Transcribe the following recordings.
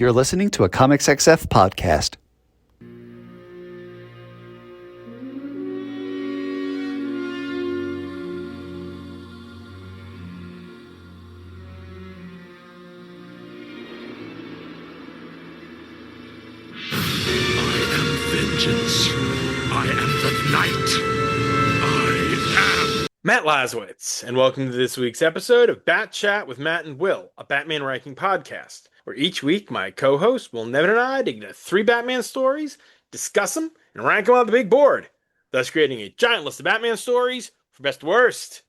You're listening to a Comics XF podcast. I am the knight. I am Matt Lazowitz, and welcome to this week's episode of Bat Chat with Matt and Will, a Batman ranking podcast, where each week my co-host Will Nevin and I dig into 3 Batman stories, discuss them, and rank them on the big board, thus creating a giant list of Batman stories for best to worst.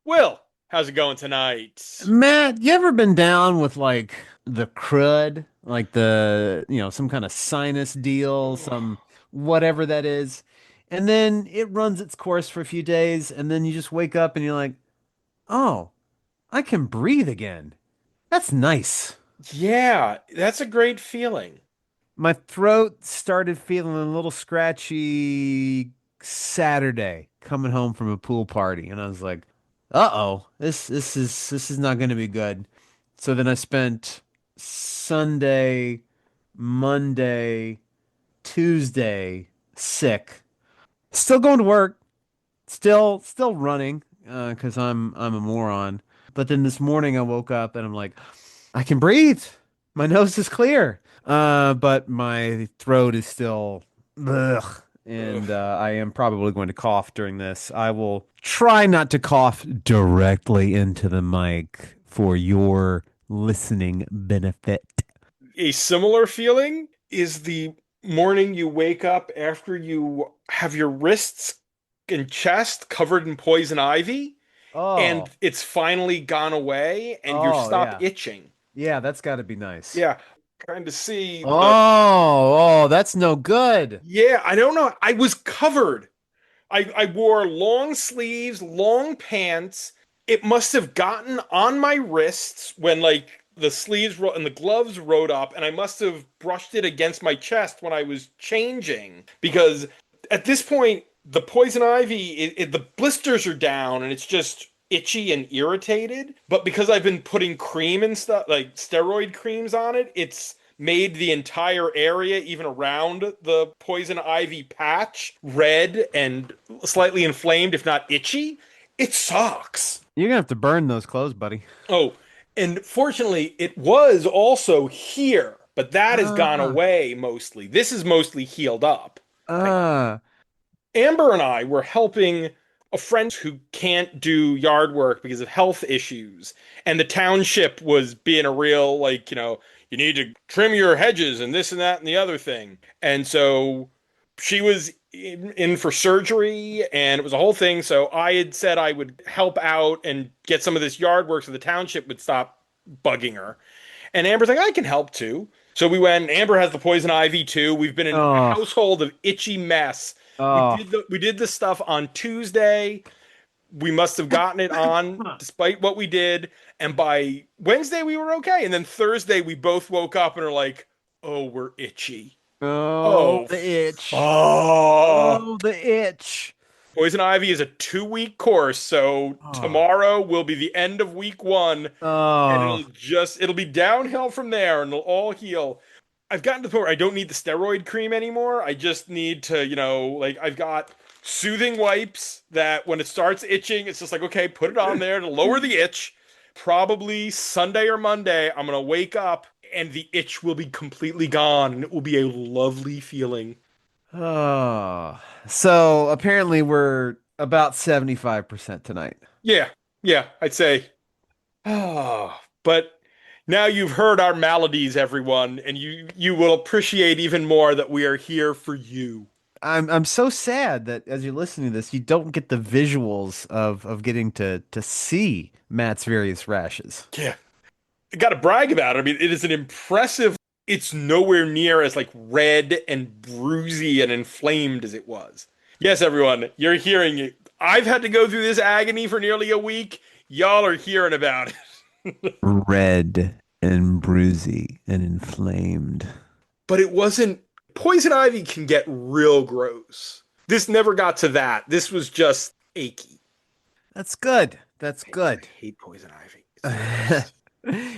Will, how's it going tonight? Matt, you ever been down with like the crud, like some kind of sinus deal, some whatever that is, and then it runs its course for a few days, and then you just wake up and you're like, oh, I can breathe again. That's nice. Yeah, that's a great feeling. My throat started feeling a little scratchy Saturday coming home from a pool party, and I was like, uh-oh, this is not going to be good. So then I spent Sunday, Monday, Tuesday sick. Still going to work, still running, because I'm a moron. But then this morning I woke up and I'm like, I can breathe. My nose is clear. But my throat is still ugh. And I am probably going to cough during this. I will try not to cough directly into the mic for your listening benefit. A similar feeling is the morning you wake up after you have your wrists and chest covered in poison ivy, Oh, and it's finally gone away and you stop yeah. itching. Yeah, that's got to be nice. Yeah, trying to see the. Oh, that's no good. Yeah, I don't know. I was covered. I wore long sleeves, long pants. It must have gotten on my wrists when like the sleeves and the gloves rode up, and I must have brushed it against my chest when I was changing. Because at this point, the poison ivy, the blisters are down, and it's just itchy and irritated. But because I've been putting cream and stuff, like steroid creams on it, it's made the entire area, even around the poison ivy patch, red and slightly inflamed, if not itchy. It sucks. You're gonna have to burn those clothes, buddy. Oh, and fortunately, it was also here, but that has gone Ah, away mostly. This is mostly healed up. ah. Amber and I were helping a friend who can't do yard work because of health issues. And the township was being a real, like, you need to trim your hedges and this and that and the other thing. And so she was in for surgery and it was a whole thing. So I had said I would help out and get some of this yard work so the township would stop bugging her. And Amber's like, I can help too. So we went, Amber has the poison ivy too. We've been in a Oh, household of itchy mess. oh. We did this stuff on Tuesday. We must have gotten it on despite what we did. And by Wednesday we were okay. And then Thursday we both woke up and are like, oh, we're itchy. Oh, Oh, the itch. oh. Oh, the itch. Poison ivy is a 2-week course, so Oh, tomorrow will be the end of week 1, and oh. it'll be downhill from there, and it'll all heal. I've gotten to the point where I don't need the steroid cream anymore. I just need to, like I've got soothing wipes that when it starts itching, it's just like, okay, put it on there to lower the itch. Probably Sunday or Monday, I'm gonna wake up and the itch will be completely gone, and it will be a lovely feeling. Oh. So apparently we're about 75% tonight. Yeah, yeah, I'd say. Oh, but now you've heard our maladies, everyone, and you will appreciate even more that we are here for you. I'm so sad that as you're listening to this, you don't get the visuals of getting to see Matt's various rashes. Yeah, I gotta brag about it. I mean, it is an impressive. It's nowhere near as like red and bruisey and inflamed as it was. Yes, everyone, you're hearing it. I've had to go through this agony for nearly a week. Y'all are hearing about it. Red and bruisey and inflamed. But it wasn't. Poison ivy can get real gross. This never got to that. This was just achy. That's good. That's I good. hate poison ivy. It's the worst.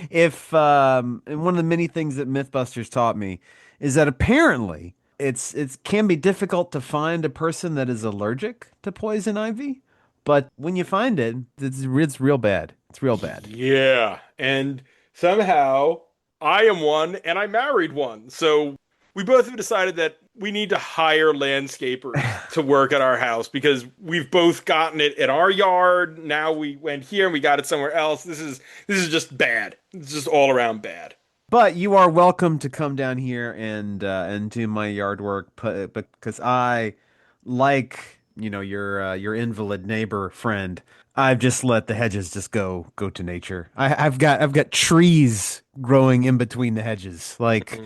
If and one of the many things that Mythbusters taught me is that apparently it can be difficult to find a person that is allergic to poison ivy, but when you find it, it's real bad. It's real bad. Yeah, and somehow I am one and I married one. So we both have decided that we need to hire landscapers to work at our house because we've both gotten it in our yard. Now we went here and we got it somewhere else. This is just bad. It's just all around bad. But you are welcome to come down here and do my yard work, because I, like your invalid neighbor friend, I've just let the hedges just go to nature. I've got trees growing in between the hedges, like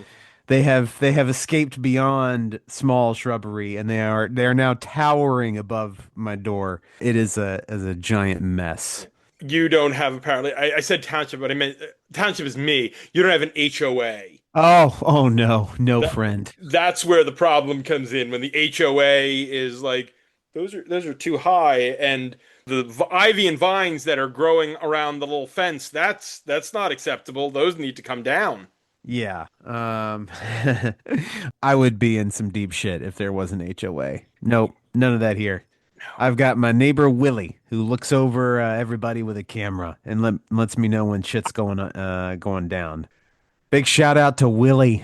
they have escaped beyond small shrubbery, and they are now towering above my door. It is a giant mess. You don't have apparently. I said township, but I meant township is me. You don't have an HOA. Oh no, no That friend. that's where the problem comes in when the HOA is like those are too high and the ivy and vines that are growing around the little fence that's not acceptable. Those need to come down. Yeah. I would be in some deep shit if there was an HOA. Nope, none of that here. I've got my neighbor Willie who looks over everybody with a camera and lets me know when shit's going down. Big shout out to Willie.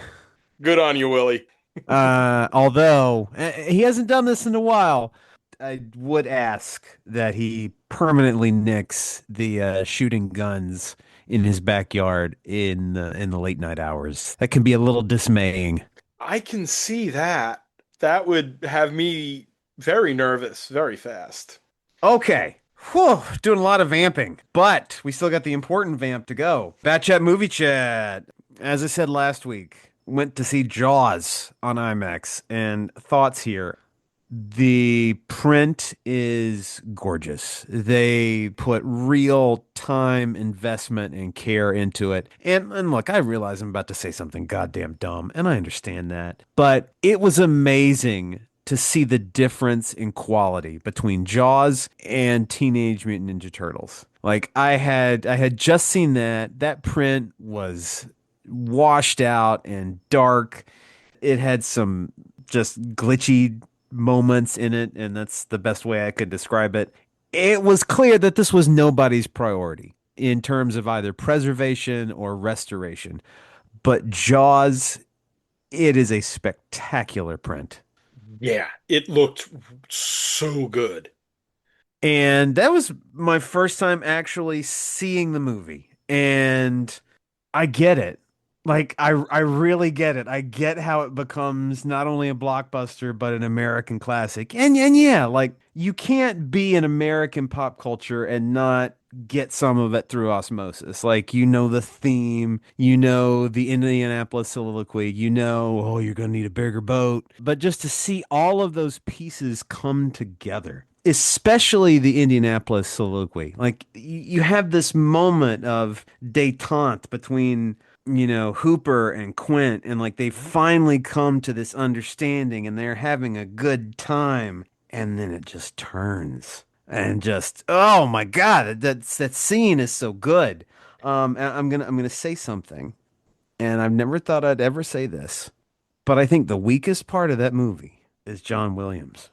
Good on you, Willie. Although he hasn't done this in a while, I would ask that he permanently nix the shooting guns in his backyard in the late night hours. That can be a little dismaying. I can see that. That would have me very nervous very fast. Okay. Whew, doing a lot of vamping, but we still got the important vamp to go. Bat Chat Movie Chat. As I said last week, went to see Jaws on IMAX, and thoughts here. The print is gorgeous. They put real time, investment, and care into it. And look, I realize I'm about to say something goddamn dumb, and I understand that. But it was amazing to see the difference in quality between Jaws and Teenage Mutant Ninja Turtles. Like I had just seen that. That print was washed out and dark. It had some just glitchy moments in it, and that's the best way I could describe it. It was clear that this was nobody's priority in terms of either preservation or restoration. But Jaws, it is a spectacular print. Yeah, it looked so good. And that was my first time actually seeing the movie. And I get it. Like I really get it. I get how it becomes not only a blockbuster but an American classic. And yeah, like you can't be an American pop culture and not get some of it through osmosis. Like you know the theme, you know the Indianapolis soliloquy, you know, oh, you're gonna need a bigger boat. But just to see all of those pieces come together, especially the Indianapolis soliloquy. Like you have this moment of detente between Hooper and Quint, and like they finally come to this understanding and they're having a good time, and then it just turns and just, oh my God, that scene is so good. And I'm gonna say something, and I've never thought I'd ever say this, but I think the weakest part of that movie is John Williams.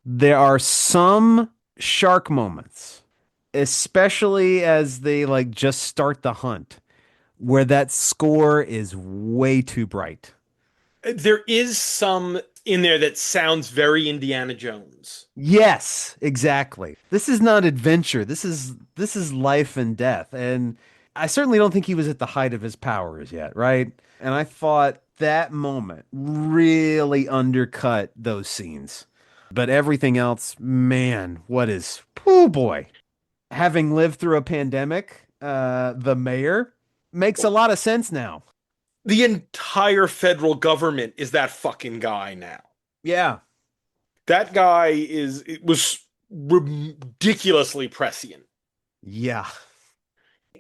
There are some shark moments, especially as they like just start the hunt, where that score is way too bright. There is some in there that sounds very Indiana Jones. Yes, exactly. This is not adventure. This is life and death. And I certainly don't think he was at the height of his powers yet, right? And I thought that moment really undercut those scenes. But everything else, man, oh boy. Having lived through a pandemic, the mayor makes a lot of sense now. The entire federal government is that fucking guy now. Yeah. That guy it was ridiculously prescient. Yeah.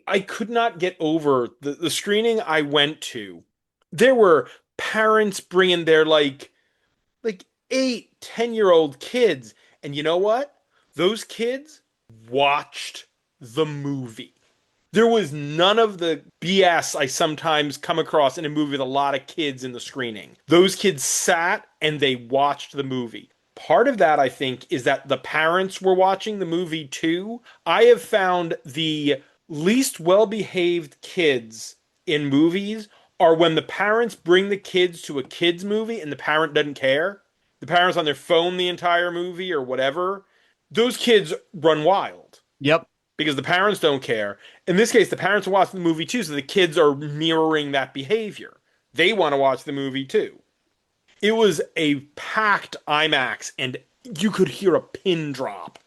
I could not get over the screening I went to. There were parents bringing their like 8, 10-year-old kids, and you know what? Those kids watched the movie. There was none of the BS I sometimes come across in a movie with a lot of kids in the screening. Those kids sat and they watched the movie. Part of that, I think, is that the parents were watching the movie too. I have found the least well-behaved kids in movies are when the parents bring the kids to a kids movie and the parent doesn't care. The parent's on their phone the entire movie or whatever. Those kids run wild Yep. because the parents don't care. In this case, the parents are watching the movie too, so the kids are mirroring that behavior. They want to watch the movie too. It was a packed IMAX, and you could hear a pin drop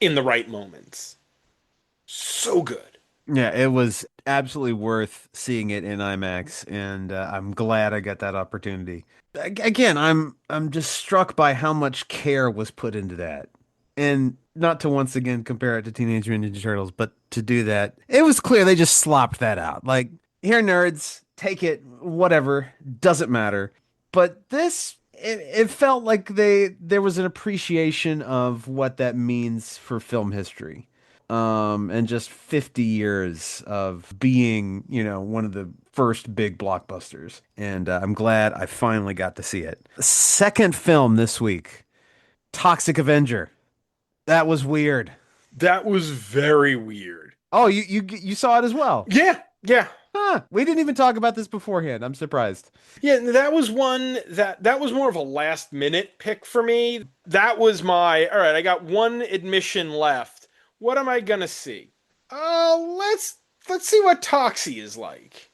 in the right moments. So good. Yeah, it was absolutely worth seeing it in IMAX, and I'm glad I got that opportunity. Again, I'm just struck by how much care was put into that. And not to once again compare it to Teenage Mutant Ninja Turtles, but to do that, it was clear they just slopped that out. Like, here, nerds, take it, whatever, doesn't matter. But this, it felt like there was an appreciation of what that means for film history. And just 50 years of being, one of the first big blockbusters. And I'm glad I finally got to see it. Second film this week, Toxic Avenger. That was weird. That was very weird. Oh, you saw it as well. Yeah, yeah. Huh. We didn't even talk about this beforehand. I'm surprised. Yeah, that was one that was more of a last minute pick for me. That was my, all right, I got one admission left. What am I gonna see? Let's see what Toxie is like.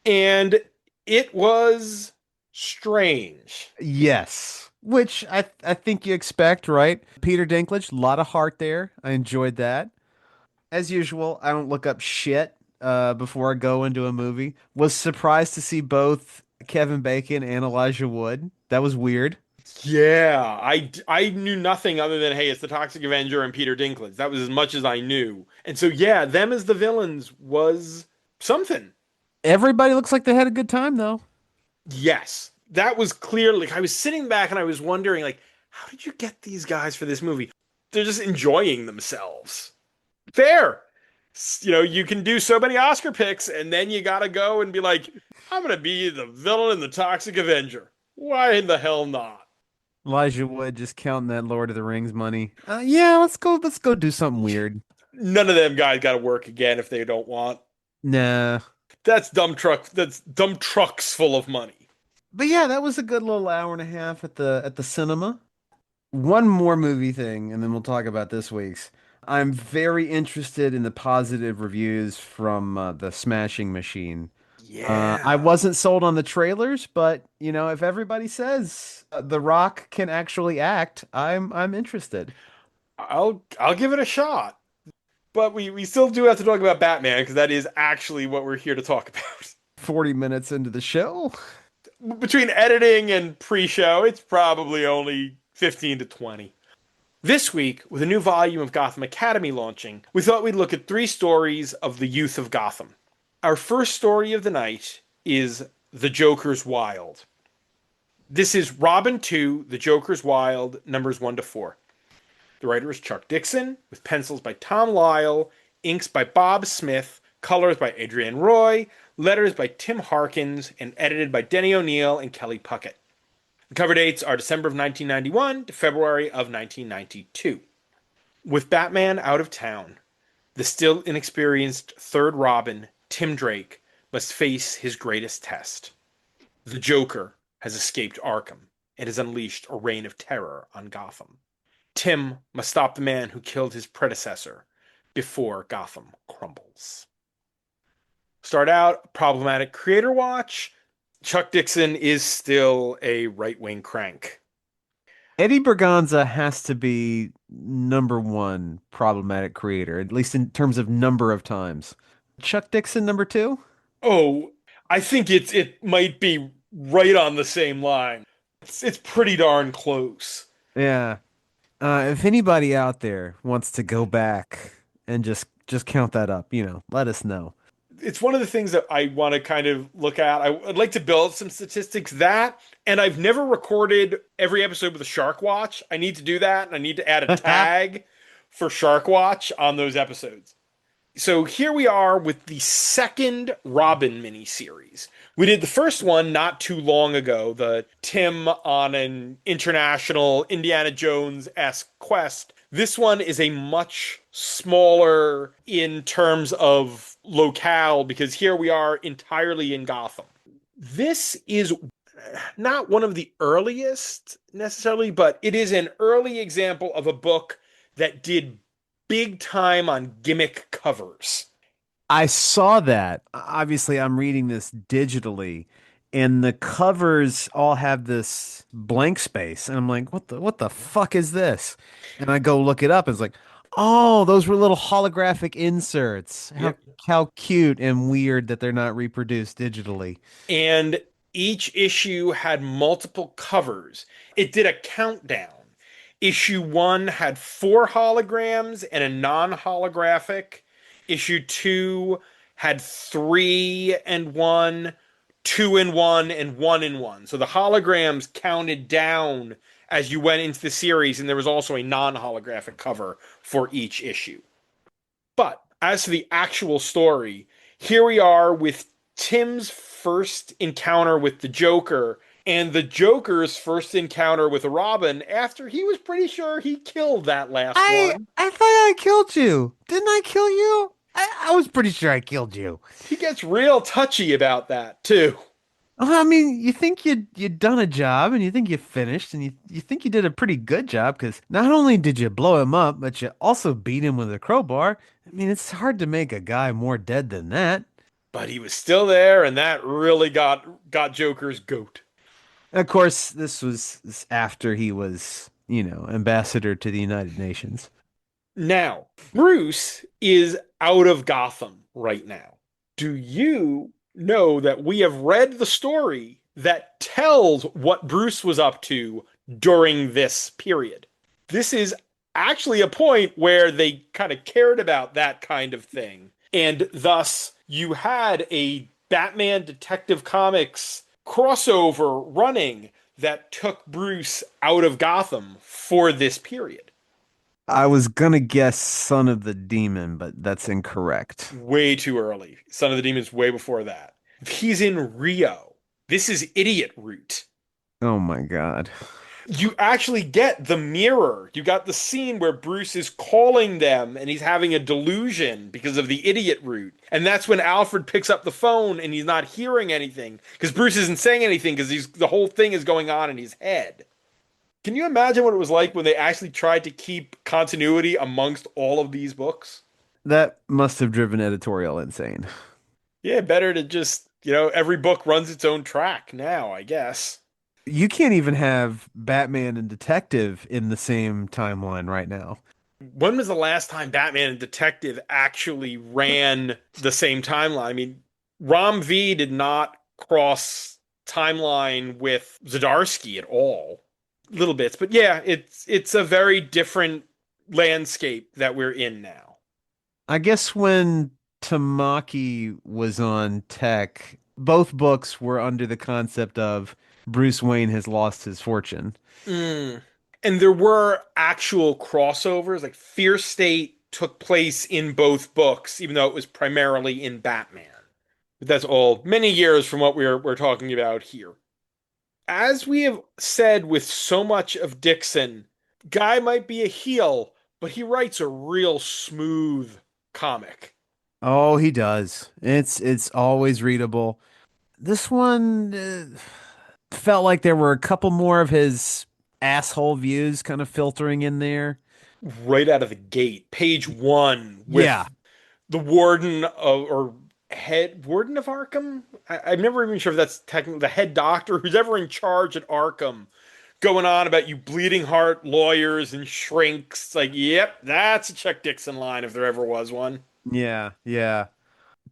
And it was strange. Yes. Which I think you expect, right? Peter Dinklage, a lot of heart there. I enjoyed that. As usual, I don't look up shit before I go into a movie. Was surprised to see both Kevin Bacon and Elijah Wood. That was weird. Yeah, I knew nothing other than hey, it's the Toxic Avenger and Peter Dinklage. That was as much as I knew. And so yeah, them as the villains was something. Everybody looks like they had a good time though. Yes. That was clearly like I was sitting back and I was wondering like how did you get these guys for this movie? They're just enjoying themselves. Fair. You can do so many Oscar picks and then you got to go and be like I'm going to be the villain in the Toxic Avenger. Why in the hell not? Elijah Wood just counting that Lord of the Rings money. Yeah, let's go do something weird. None of them guys got to work again if they don't want. Nah. That's dumb trucks full of money. But yeah, that was a good little hour and a half at the cinema. One more movie thing, and then we'll talk about this week's. I'm very interested in the positive reviews from the Smashing Machine. I Yeah. wasn't sold on the trailers, but if everybody says The Rock can actually act, I'm interested. I'll give it a shot. But we still do have to talk about Batman because that is actually what we're here to talk about. 40 minutes into the show. Between editing and pre-show, it's probably only 15 to 20. This week, with a new volume of Gotham Academy launching, we thought we'd look at 3 stories of the youth of Gotham. Our first story of the night is The Joker's Wild. This is Robin 2, The Joker's Wild, numbers 1 to 4. The writer is Chuck Dixon, with pencils by Tom Lyle, inks by Bob Smith, colors by Adrienne Roy, letters by Tim Harkins, and edited by Denny O'Neil and Kelly Puckett. The cover dates are December of 1991 to February of 1992. With Batman out of town, the still inexperienced third Robin, Tim Drake, must face his greatest test. The Joker has escaped Arkham and has unleashed a reign of terror on Gotham. Tim must stop the man who killed his predecessor before Gotham crumbles. Start out, problematic creator watch. Chuck Dixon is still a right-wing crank. Eddie Berganza has to be number one problematic creator, at least in terms of number of times. Chuck Dixon, number two? Oh, I think it might be right on the same line. It's pretty darn close. Yeah. If anybody out there wants to go back and just count that up, let us know. It's one of the things that I want to kind of look at. I'd like to build some statistics and I've never recorded every episode with a Shark Watch. I need to do that, and I need to add a tag for Shark Watch on those episodes. So here we are with the second Robin miniseries. We did the first one not too long ago, the Tim on an international Indiana Jones-esque quest. This one is a much smaller in terms of locale because here we are entirely in Gotham. This is not one of the earliest necessarily, but it is an early example of a book that did big time on gimmick covers. I saw that. Obviously, I'm reading this digitally, and the covers all have this blank space, and I'm like, what the fuck is this? And I go look it up, and it's like, oh, those were little holographic inserts. How Yep. how cute and weird that they're not reproduced digitally. And each issue had multiple covers. It did a countdown. Issue one had 4 holograms and a non-holographic. Issue two had 3 and 1, 2 and 1, and 1 and 1. So the holograms counted down as you went into the series, and there was also a non-holographic cover for each issue. But as to the actual story, here we are with Tim's first encounter with the Joker and the Joker's first encounter with a Robin after he was pretty sure he killed that last I one. I thought I killed you. Didn't I kill you? I was pretty sure I killed you. He gets real touchy about that too. Well, I mean, you think you'd done a job and you think you finished and you think you did a pretty good job because not only did you blow him up, but you also beat him with a crowbar. I mean, it's hard to make a guy more dead than that. But he was still there, and that really got Joker's goat. Of course, this after he was, ambassador to the United Nations. Now, Bruce is out of Gotham right now. Do you know that we have read the story that tells what Bruce was up to during this period? This is actually a point where they kind of cared about that kind of thing. And thus, you had a Batman Detective Comics crossover running that took Bruce out of Gotham for this period. I was gonna guess Son of the Demon, but that's incorrect. Way too early. Son of the Demon's way before that. He's in Rio. This is Idiot Route. Oh my God. You actually get the mirror. You got the scene where Bruce is calling them and he's having a delusion because of the Idiot Route. And that's when Alfred picks up the phone and he's not hearing anything because Bruce isn't saying anything because the whole thing is going on in his head. Can you imagine what it was like when they actually tried to keep continuity amongst all of these books? That must have driven editorial insane. Yeah, better to just, every book runs its own track now, I guess. You can't even have Batman and Detective in the same timeline right now. When was the last time Batman and Detective actually ran the same timeline? I mean, Rom V did not cross timeline with Zdarsky at all. Little bits, but yeah, it's a very different landscape that we're in now. I guess when Tamaki was on tech, both books were under the concept of Bruce Wayne has lost his fortune. Mm. And there were actual crossovers, like Fear State took place in both books, even though it was primarily in Batman. But that's all many years from what we're talking about here. As we have said with so much of Dixon, Guy might be a heel, but he writes a real smooth comic. Oh, he does. It's always readable. This one felt like there were a couple more of his asshole views kind of filtering in there. Right out of the gate, page one Yeah. with the warden of, or head warden of Arkham. I'm never even sure if that's technically the head doctor who's ever in charge at Arkham, going on about you bleeding heart lawyers and shrinks. It's like, yep, that's a Chuck Dixon line if there ever was one. Yeah, yeah.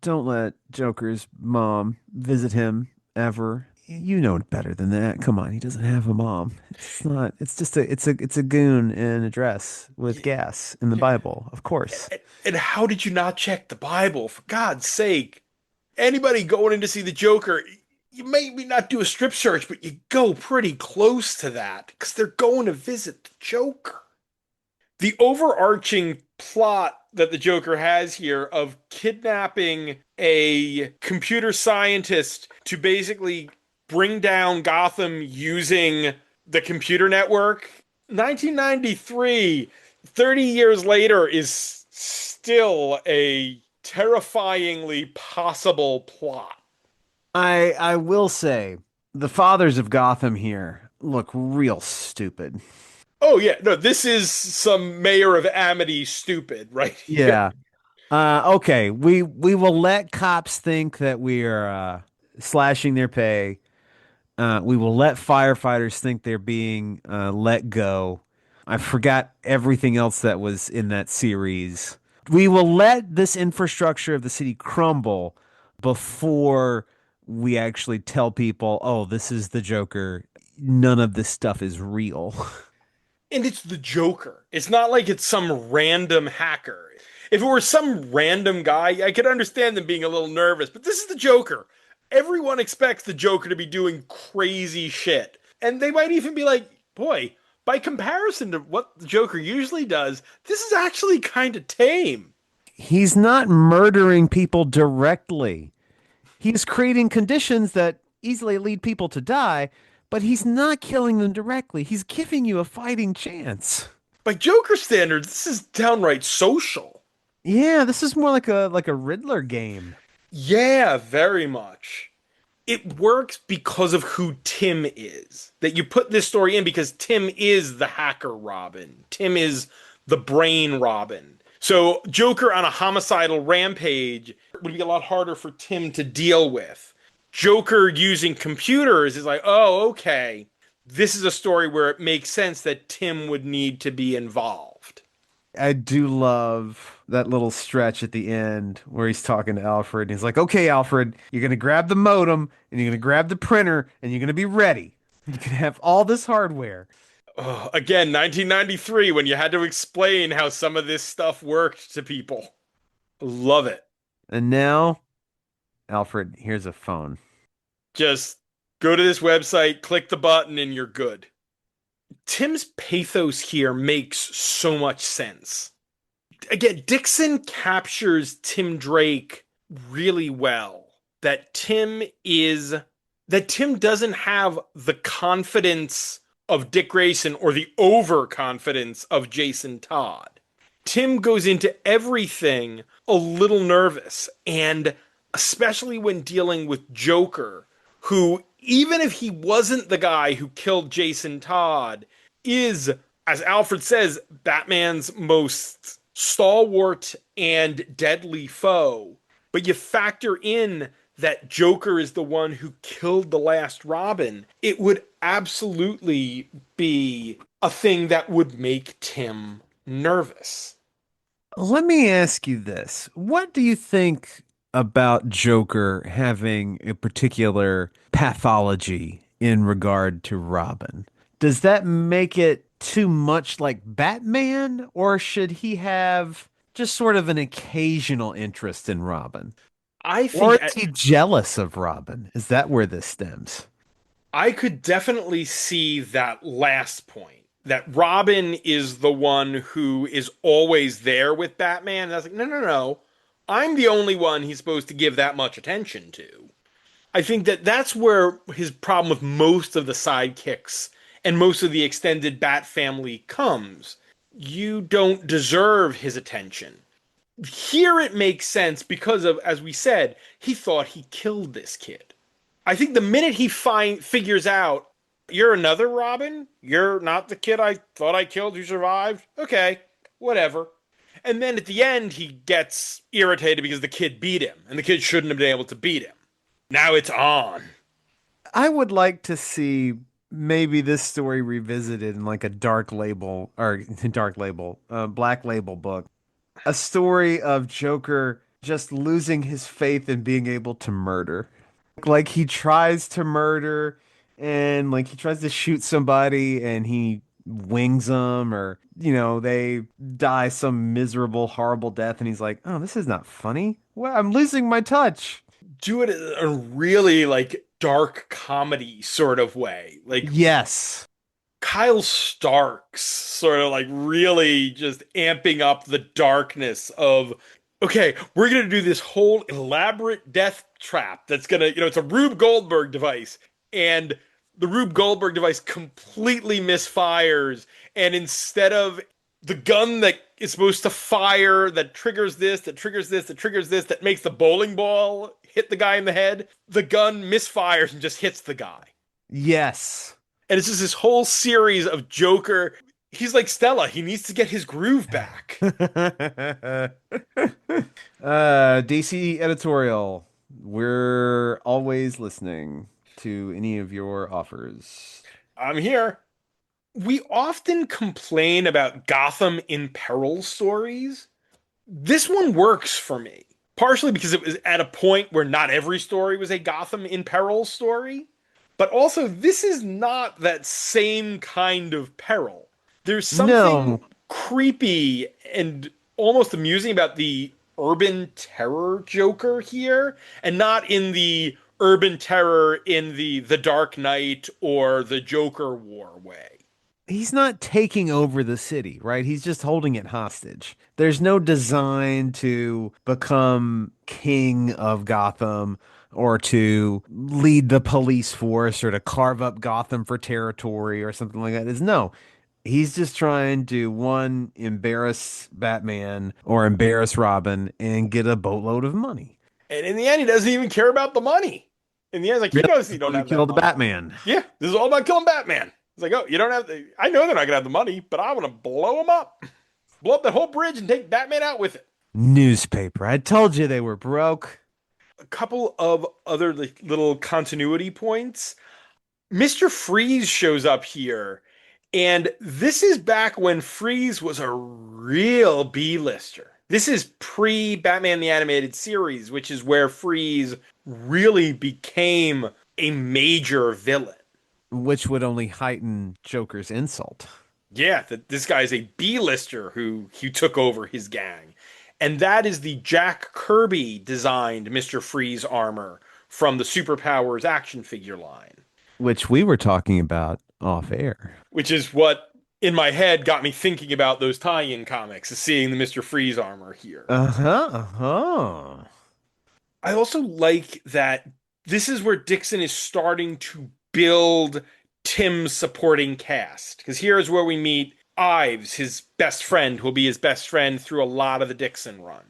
Don't let Joker's mom visit him ever. You know better than that. Come on, he doesn't have a mom. It's not. It's just it's a goon in a dress with gas in the Bible, of course. And how did you not check the Bible? For God's sake. Anybody going in to see the Joker, you maybe not do a strip search, but you go pretty close to that because they're going to visit the Joker. The overarching plot that the Joker has here of kidnapping a computer scientist to basically bring down Gotham using the computer network. 1993, 30 years later, is still a terrifyingly possible plot. I will say the fathers of Gotham here look real stupid. Oh yeah, no, this is some Mayor of Amity stupid right here. Yeah. Okay, we will let cops think that we are slashing their pay. We will let firefighters think they're being let go. I forgot everything else that was in that series. We will let this infrastructure of the city crumble before we actually tell people, oh, this is the Joker. None of this stuff is real. And it's the Joker. It's not like it's some random hacker. If it were some random guy, I could understand them being a little nervous, but this is the Joker. Everyone expects the Joker to be doing crazy shit. And they might even be like, boy, by comparison to what the Joker usually does, this is actually kind of tame. He's not murdering people directly. He's creating conditions that easily lead people to die, but he's not killing them directly. He's giving you a fighting chance. By Joker standards, this is downright social. Yeah, this is more like a Riddler game. Yeah, very much. It works because of who Tim is. That you put this story in because Tim is the hacker Robin. Tim is the brain Robin. So Joker on a homicidal rampage would be a lot harder for Tim to deal with. Joker using computers is like, oh, okay. This is a story where it makes sense that Tim would need to be involved. I do love that little stretch at the end where he's talking to Alfred. And he's like, okay, Alfred, you're going to grab the modem and you're going to grab the printer and you're going to be ready. You can have all this hardware. Oh, again, 1993, when you had to explain how some of this stuff worked to people. Love it. And now, Alfred, here's a phone. Just go to this website, click the button, and you're good. Tim's pathos here makes so much sense. Again, Dixon captures Tim Drake really well. That Tim doesn't have the confidence of Dick Grayson or the overconfidence of Jason Todd. Tim goes into everything a little nervous, and especially when dealing with Joker, who, even if he wasn't the guy who killed Jason Todd, is, as Alfred says, Batman's most stalwart and deadly foe. But you factor in that Joker is the one who killed the last Robin, it would absolutely be a thing that would make Tim nervous. Let me ask you this. What do you think about Joker having a particular pathology in regard to Robin? Does that make it too much like Batman, or should he have just sort of an occasional interest in Robin? I Or think is he jealous of Robin? Is that where this stems? I could definitely see that last point. That Robin is the one who is always there with Batman. And I was like, no, no, no. I'm the only one he's supposed to give that much attention to. I think that that's where his problem with most of the sidekicks and most of the extended Bat family comes. You don't deserve his attention. Here it makes sense because of, as we said, he thought he killed this kid. I think the minute he figures out, you're another Robin, you're not the kid I thought I killed who survived, okay, whatever. And then at the end, he gets irritated because the kid beat him, and the kid shouldn't have been able to beat him. Now it's on. I would like to see maybe this story revisited in like a dark label or dark label, black label book. A story of Joker just losing his faith in being able to murder. Like he tries to murder and like he tries to shoot somebody and he wings them or they die some miserable horrible death and he's like, "Oh, this is not funny. Well, I'm losing my touch." Do it in a really like dark comedy sort of way. Like Yes. Kyle Starks sort of like really just amping up the darkness of, okay, we're gonna do this whole elaborate death trap that's gonna, it's a Rube Goldberg device, and the Rube Goldberg device completely misfires, and instead of the gun that is supposed to fire that triggers this, that triggers this, that triggers this, that makes the bowling ball hit the guy in the head, the gun misfires and just hits the guy. Yes. And it's just this whole series of Joker. He's like Stella. He needs to get his groove back. DC editorial. We're always listening to any of your offers. I'm here. We often complain about Gotham in peril stories. This one works for me, partially because it was at a point where not every story was a Gotham in peril story. But also, this is not that same kind of peril. There's something No, creepy and almost amusing about the urban terror Joker here, and not in the urban terror in the Dark Knight or the Joker War way. he's not taking over the city, right? He's just holding it hostage. There's no design to become king of Gotham or to lead the police force or to carve up Gotham for territory or something like that. There's no. He's just trying to one, embarrass Batman or embarrass Robin and get a boatload of money. And in the end, he doesn't even care about the money. In the end, like he Really? knows he He's don't going to have that kill the money. Batman. Yeah, this is all about killing Batman. It's like, oh, you don't have the. I know they're not gonna have the money, but I want to blow them up, blow up the whole bridge, and take Batman out with it. Newspaper. I told you they were broke. A couple of other like, little continuity points. Mr. Freeze shows up here, and this is back when Freeze was a real B-lister. This is pre-Batman the Animated Series, which is where Freeze really became a major villain. Which would only heighten Joker's insult. Yeah, that this guy is a B-lister who took over his gang. And that is the Jack Kirby designed Mr. Freeze armor from the Superpowers action figure line, Which we were talking about off air. which is what in my head got me thinking about those tie-in comics, is seeing the Mr. Freeze armor here. Uh-huh, uh-huh. I also like that this is where Dixon is starting to build Tim's supporting cast. Because here is where we meet Ives, his best friend, who will be his best friend through a lot of the Dixon run.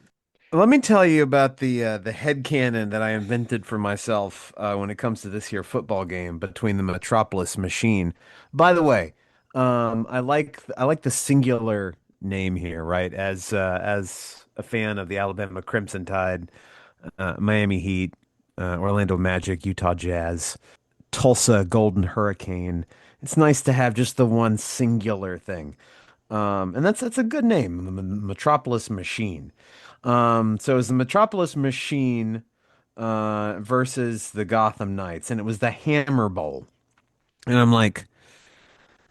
Let me tell you about the headcanon that I invented for myself when it comes to this here football game between the Metropolis Machine. By the way, I like the singular name here, right? As a fan of the Alabama Crimson Tide, Miami Heat, Orlando Magic, Utah Jazz, Tulsa Golden Hurricane. It's nice to have just the one singular thing. And that's a good name, the Metropolis Machine. So it was the Metropolis Machine versus the Gotham Knights, and it was the Hammer Bowl. And I'm like,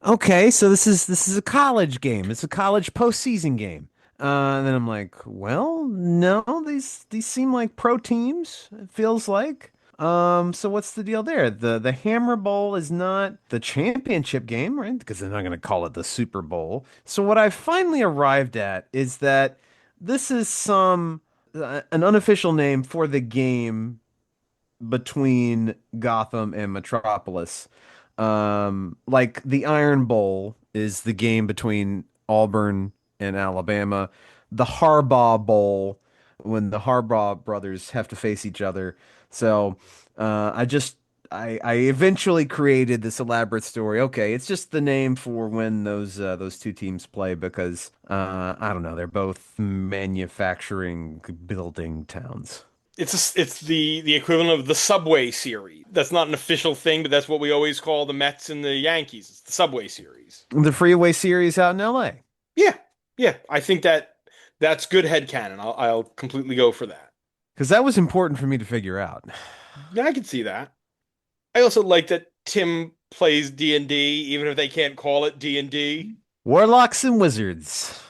okay, so this is a college game. It's a college postseason game. And then I'm like, well, no, these seem like pro teams. It feels like. So what's the deal there? The Hammer Bowl is not the championship game, right? Because they're not going to call it the Super Bowl. So what I've finally arrived at is that this is an unofficial name for the game between Gotham and Metropolis. Like the Iron Bowl is the game between Auburn and Alabama. The Harbaugh Bowl, when the Harbaugh brothers have to face each other. So I eventually created this elaborate story. Okay, it's just the name for when those two teams play because I don't know, they're both manufacturing building towns. It's the equivalent of the Subway series. That's not an official thing, but that's what we always call the Mets and the Yankees. It's the Subway series. The Freeway series out in LA. Yeah, yeah. I think that's good headcanon. I'll completely go for that. Because that was important for me to figure out. Yeah, I can see that. I also like that Tim plays D&D, even if they can't call it D&D. Warlocks and Wizards.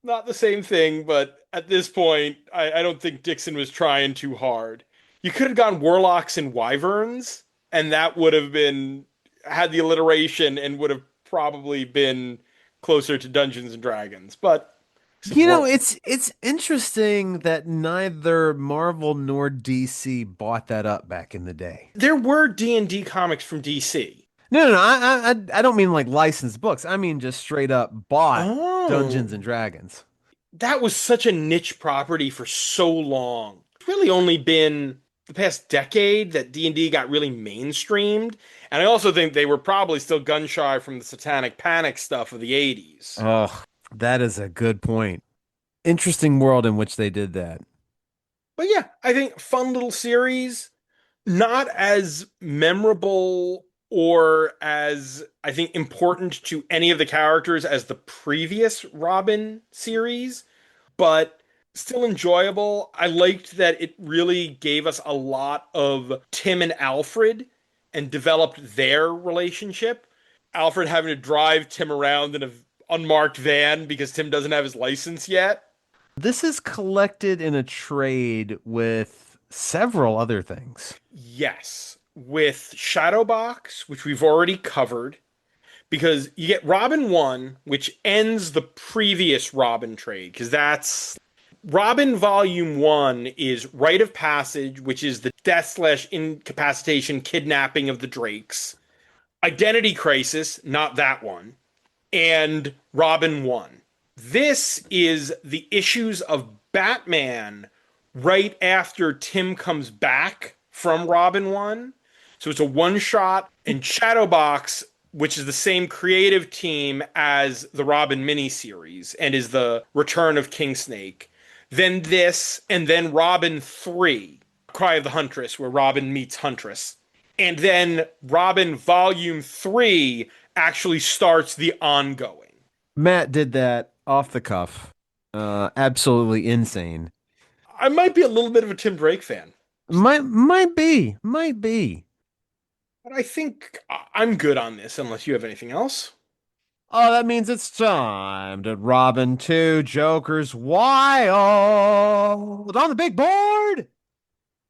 Not the same thing, but at this point, I don't think Dixon was trying too hard. You could have gone Warlocks and Wyverns, and that would have been had the alliteration and would have probably been closer to Dungeons and Dragons, but You know, well, it's interesting that neither Marvel nor DC bought that up back in the day. there were D&D comics from DC. No, I don't mean like licensed books. I mean just straight up bought Oh, Dungeons and Dragons. that was such a niche property for so long. It's really only been the past decade that D&D got really mainstreamed, and I also think they were probably still gun shy from the Satanic Panic stuff of the 80s. Oh, that is a good point. Interesting world in which they did that. But yeah, I think fun little series, not as memorable or as I think important to any of the characters as the previous Robin series, but still enjoyable. I liked that it really gave us a lot of Tim and Alfred and developed their relationship. Alfred having to drive Tim around in a unmarked van because Tim doesn't have his license yet. This is collected in a trade with several other things. Yes, with Shadowbox, which we've already covered, because you get Robin 1, which ends the previous Robin trade, because that's Robin Volume 1 is Rite of Passage, which is the death slash incapacitation kidnapping of the Drakes. Identity Crisis, not that one. And Robin 1. This is the issues of Batman right after Tim comes back from Robin 1. So it's a one shot, and Shadowbox, which is the same creative team as the Robin miniseries and is the return of King Snake. Then this, and then Robin 3, Cry of the Huntress, where Robin meets Huntress. And then Robin Volume 3 actually starts the ongoing. Matt did that off the cuff. Absolutely insane. I might be a little bit of a Tim Drake fan, Might be. but I think I'm good on this unless you have anything else. Oh, that means it's time to Robin 2 Joker's Wild on the big board.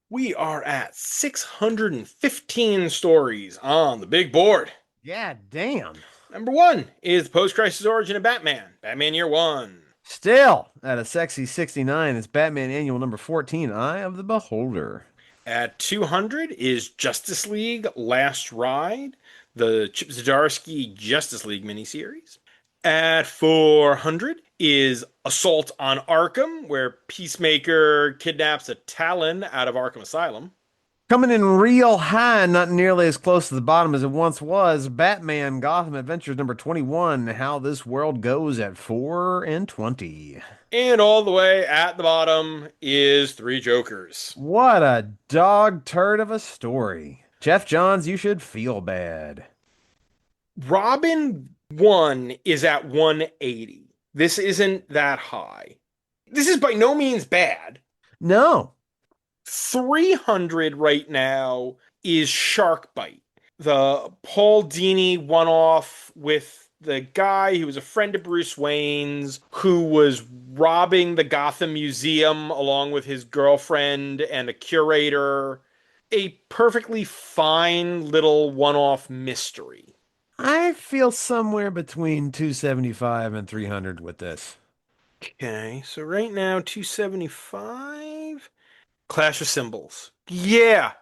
We are at 615 stories on the big board. Yeah, damn. Number one is the post-crisis origin of Batman, Batman Year One. Still at a sexy 69 is Batman Annual number 14, Eye of the Beholder. At 200 is Justice League Last Ride, the Chip Zdarsky Justice League miniseries. At 400 is Assault on Arkham, where Peacemaker kidnaps a Talon out of Arkham Asylum. Coming in real high, not nearly as close to the bottom as it once was, Batman Gotham Adventures number 21, How This World Goes at 4 and 20. And all the way at the bottom is Three Jokers. What a dog turd of a story. Jeff Johns, you should feel bad. Robin 1 is at 180. This isn't that high. This is by no means bad. No. 300 right now is Shark Bite, the Paul Dini one off with the guy who was a friend of Bruce Wayne's who was robbing the Gotham Museum along with his girlfriend and a curator. A perfectly fine little one off mystery. I feel somewhere between 275 and 300 with this. Okay, so right now 275. Clash of Symbols. Yeah.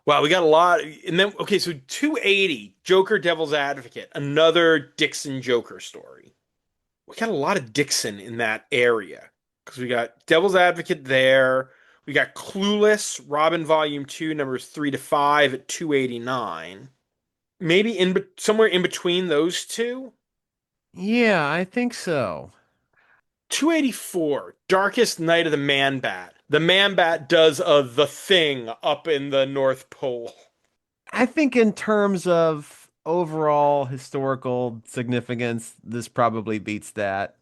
Wow, we got a lot. And then, okay, so 280, Joker Devil's Advocate, another Dixon Joker story. We got a lot of Dixon in that area because we got Devil's Advocate there. We got Clueless, Robin Volume 2, numbers 3 to 5 at 289. Maybe somewhere in between those two. Yeah, I think so. 284, Darkest Night of the Man-Bat. The Man-Bat does the thing up in the North Pole. I think in terms of overall historical significance, this probably beats that.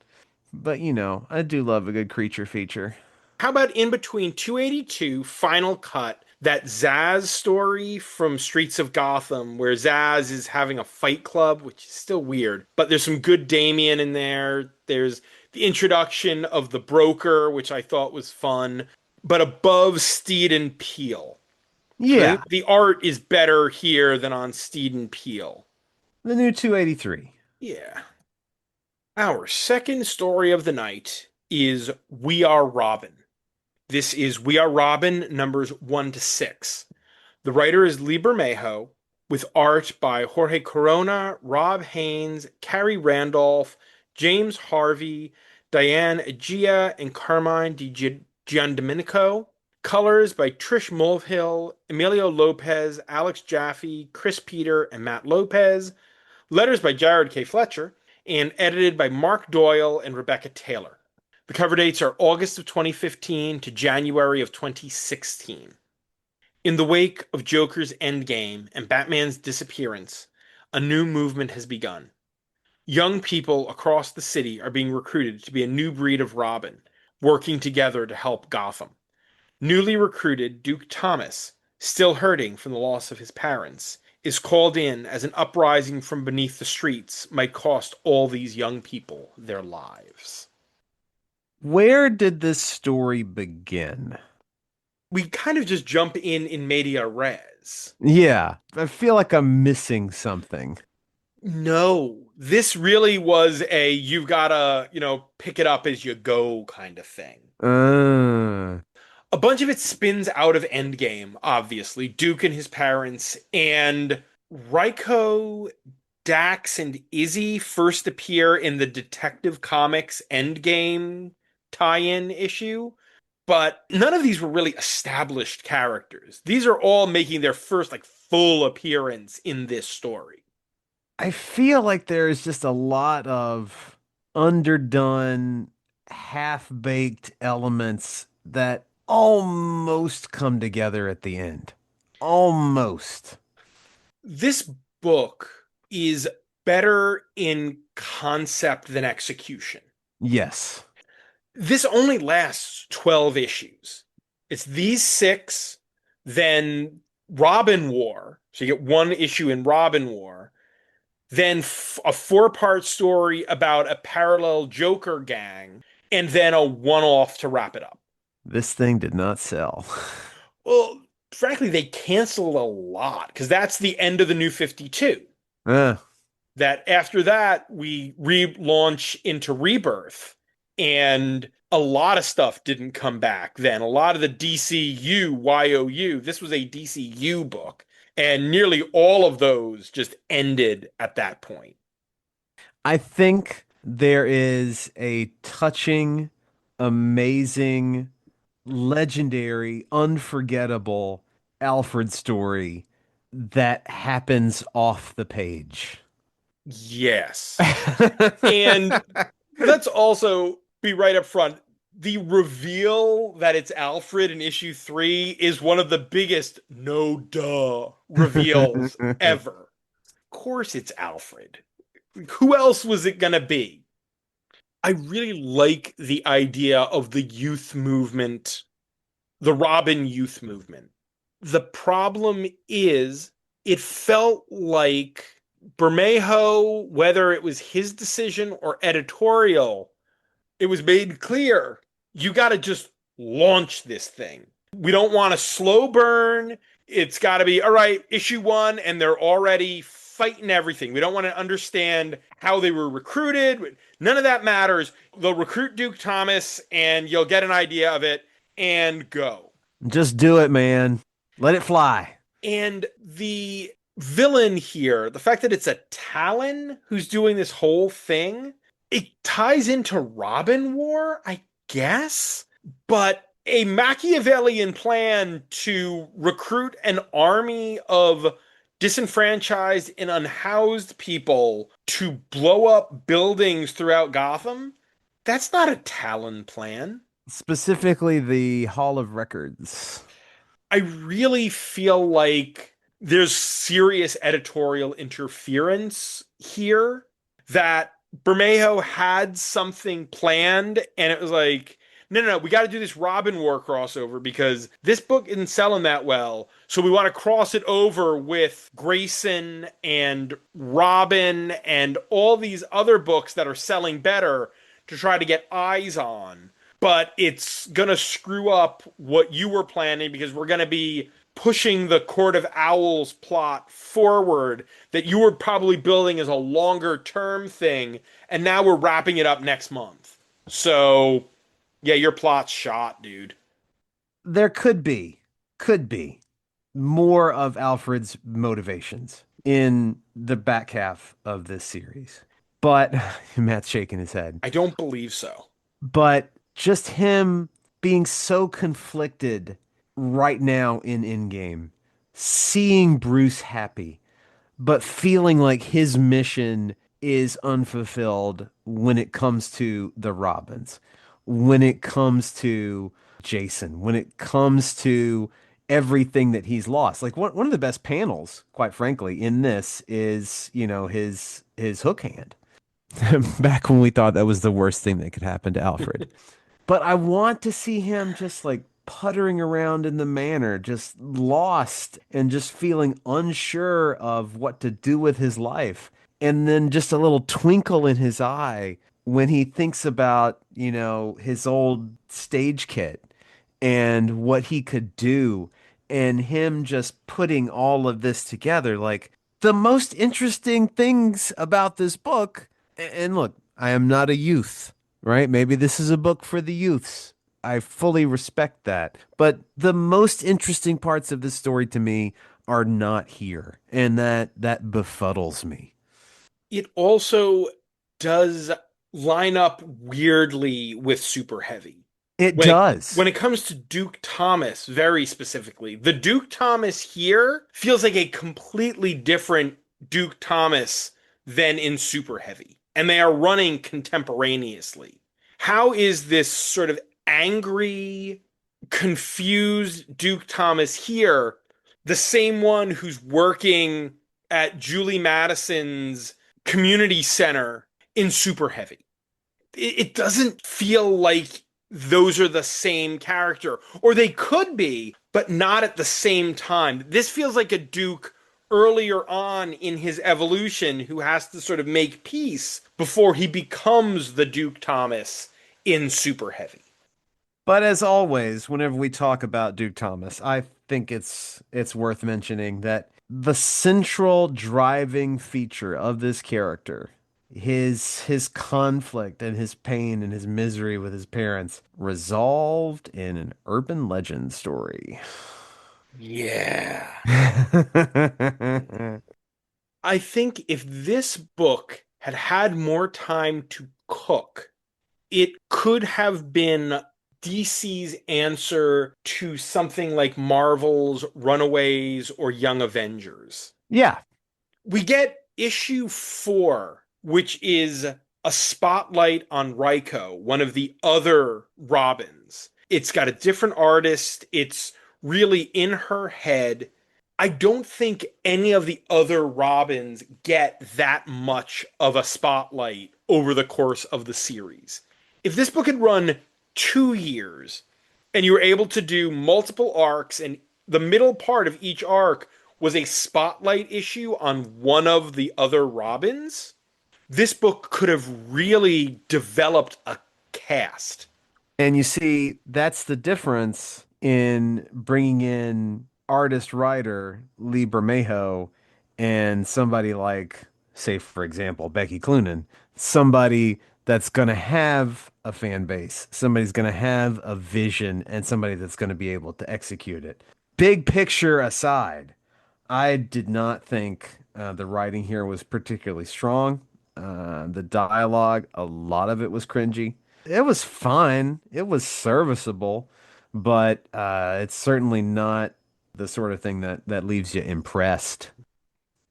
But you know, I do love a good creature feature. How about in between 282, Final Cut, that Zaz story from Streets of Gotham, where Zaz is having a fight club, which is still weird, but there's some good Damien in there. There's the introduction of the broker, which I thought was fun, but above Steed and Peel. Yeah, The art is better here than on Steed and Peel. the new 283. Yeah. Our second story of the night is We Are Robin. This is We Are Robin numbers 1 to 6. The writer is Lee Bermejo, with art by Jorge Corona, Rob Haynes, Carrie Randolph, James Harvey, Diane Agia, and Carmine Di Giandomenico. Colors by Trish Mulvihill, Emilio Lopez, Alex Jaffe, Chris Peter, and Matt Lopez. Letters by Jared K. Fletcher, and edited by Mark Doyle and Rebecca Taylor. The cover dates are August of 2015 to January of 2016. In the wake of Joker's endgame and Batman's disappearance, a new movement has begun. Young people across the city are being recruited to be a new breed of Robin, working together to help Gotham. Newly recruited Duke Thomas, still hurting from the loss of his parents, is called in as an uprising from beneath the streets might cost all these young people their lives. Where did this story begin? We kind of just jump in media res. Yeah, I feel like I'm missing something. No, this really was a you've gotta, pick it up as you go kind of thing. Uh, A bunch of it spins out of Endgame, obviously. Duke and his parents, and Ryko, Dax, and Izzy first appear in the Detective Comics Endgame tie-in issue, but none of these were really established characters. These are all making their first full appearance in this story. I feel like there is just a lot of underdone, half-baked elements that almost come together at the end. Almost. This book is better in concept than execution. Yes. This only lasts 12 issues. It's these 6, then Robin War. So you get one issue in Robin War, then a 4-part story about a parallel Joker gang, and then a one-off to wrap it up. This thing did not sell. Well, frankly, they canceled a lot because that's the end of the New 52. Uh, That after that, we relaunch into Rebirth, and a lot of stuff didn't come back then. A lot of the DCU, YOU, this was a DCU book, and nearly all of those just ended at that point. I think there is a touching, amazing, legendary, unforgettable Alfred story that happens off the page. Yes. And let's also be right up front. The reveal that it's Alfred in issue 3 is one of the biggest no duh reveals ever. Of course it's Alfred. Who else was it gonna be? I really like the idea of the youth movement, the Robin youth movement. The problem is it felt like Bermejo, whether it was his decision or editorial, it was made clear you got to just launch this thing. We don't want a slow burn. It's got to be, all right, issue 1, and they're already fighting everything. We don't want to understand how they were recruited. None of that matters. They'll recruit Duke Thomas, and you'll get an idea of it, and go. Just do it, man. Let it fly. And the villain here, the fact that it's a Talon who's doing this whole thing, it ties into Robin War, I guess, but a Machiavellian plan to recruit an army of disenfranchised and unhoused people to blow up buildings throughout Gotham, that's not a Talon plan. Specifically, the Hall of Records. I really feel like there's serious editorial interference here, that Bermejo had something planned and it was like, no, we got to do this Robin War crossover because this book isn't selling that well. So we want to cross it over with Grayson and Robin and all these other books that are selling better to try to get eyes on. But it's going to screw up what you were planning because we're going to be pushing the Court of Owls plot forward that you were probably building as a longer term thing, and now we're wrapping it up next month. So, yeah, your plot's shot, dude. There could be more of Alfred's motivations in the back half of this series. But Matt's shaking his head. I don't believe so. But just him being so conflicted right now in Endgame, seeing Bruce happy, but feeling like his mission is unfulfilled when it comes to the Robins, when it comes to Jason, when it comes to everything that he's lost. Like one of the best panels, quite frankly, in this is, his hook hand. Back when we thought that was the worst thing that could happen to Alfred. But I want to see him just like puttering around in the manor, just lost and just feeling unsure of what to do with his life. And then just a little twinkle in his eye when he thinks about, his old stage kit and what he could do, and him just putting all of this together. Like the most interesting things about this book, and look, I am not a youth, right? Maybe this is a book for the youths. I fully respect that. But the most interesting parts of this story to me are not here, and that befuddles me. It also does line up weirdly with Super Heavy. It when it does. when it comes to Duke Thomas, very specifically, the Duke Thomas here feels like a completely different Duke Thomas than in Super Heavy, and they are running contemporaneously. How is this sort of angry, confused Duke Thomas here the same one who's working at Julie Madison's community center in Super Heavy? It doesn't feel like those are the same character, or they could be, but not at the same time. This feels like a Duke earlier on in his evolution who has to sort of make peace before he becomes the Duke Thomas in Super Heavy. But as always, whenever we talk about Duke Thomas, I think it's worth mentioning that the central driving feature of this character, his conflict and his pain and his misery with his parents, resolved in an urban legend story. Yeah. I think if this book had had more time to cook, it could have been DC's answer to something like Marvel's Runaways or Young Avengers. Yeah. We get issue 4, which is a spotlight on Raiko, one of the other Robins. It's got a different artist. It's really in her head. I don't think any of the other Robins get that much of a spotlight over the course of the series. If this book had run 2 years and you were able to do multiple arcs, and the middle part of each arc was a spotlight issue on one of the other Robins, this book could have really developed a cast. And you see, that's the difference in bringing in artist writer Lee Bermejo and somebody like, say, for example, Becky Cloonan, somebody that's going to have a fan base, somebody's going to have a vision, and somebody that's going to be able to execute it. Big picture aside, I did not think the writing here was particularly strong. The dialogue, a lot of it was cringy. It was fine. It was serviceable, but it's certainly not the sort of thing that leaves you impressed.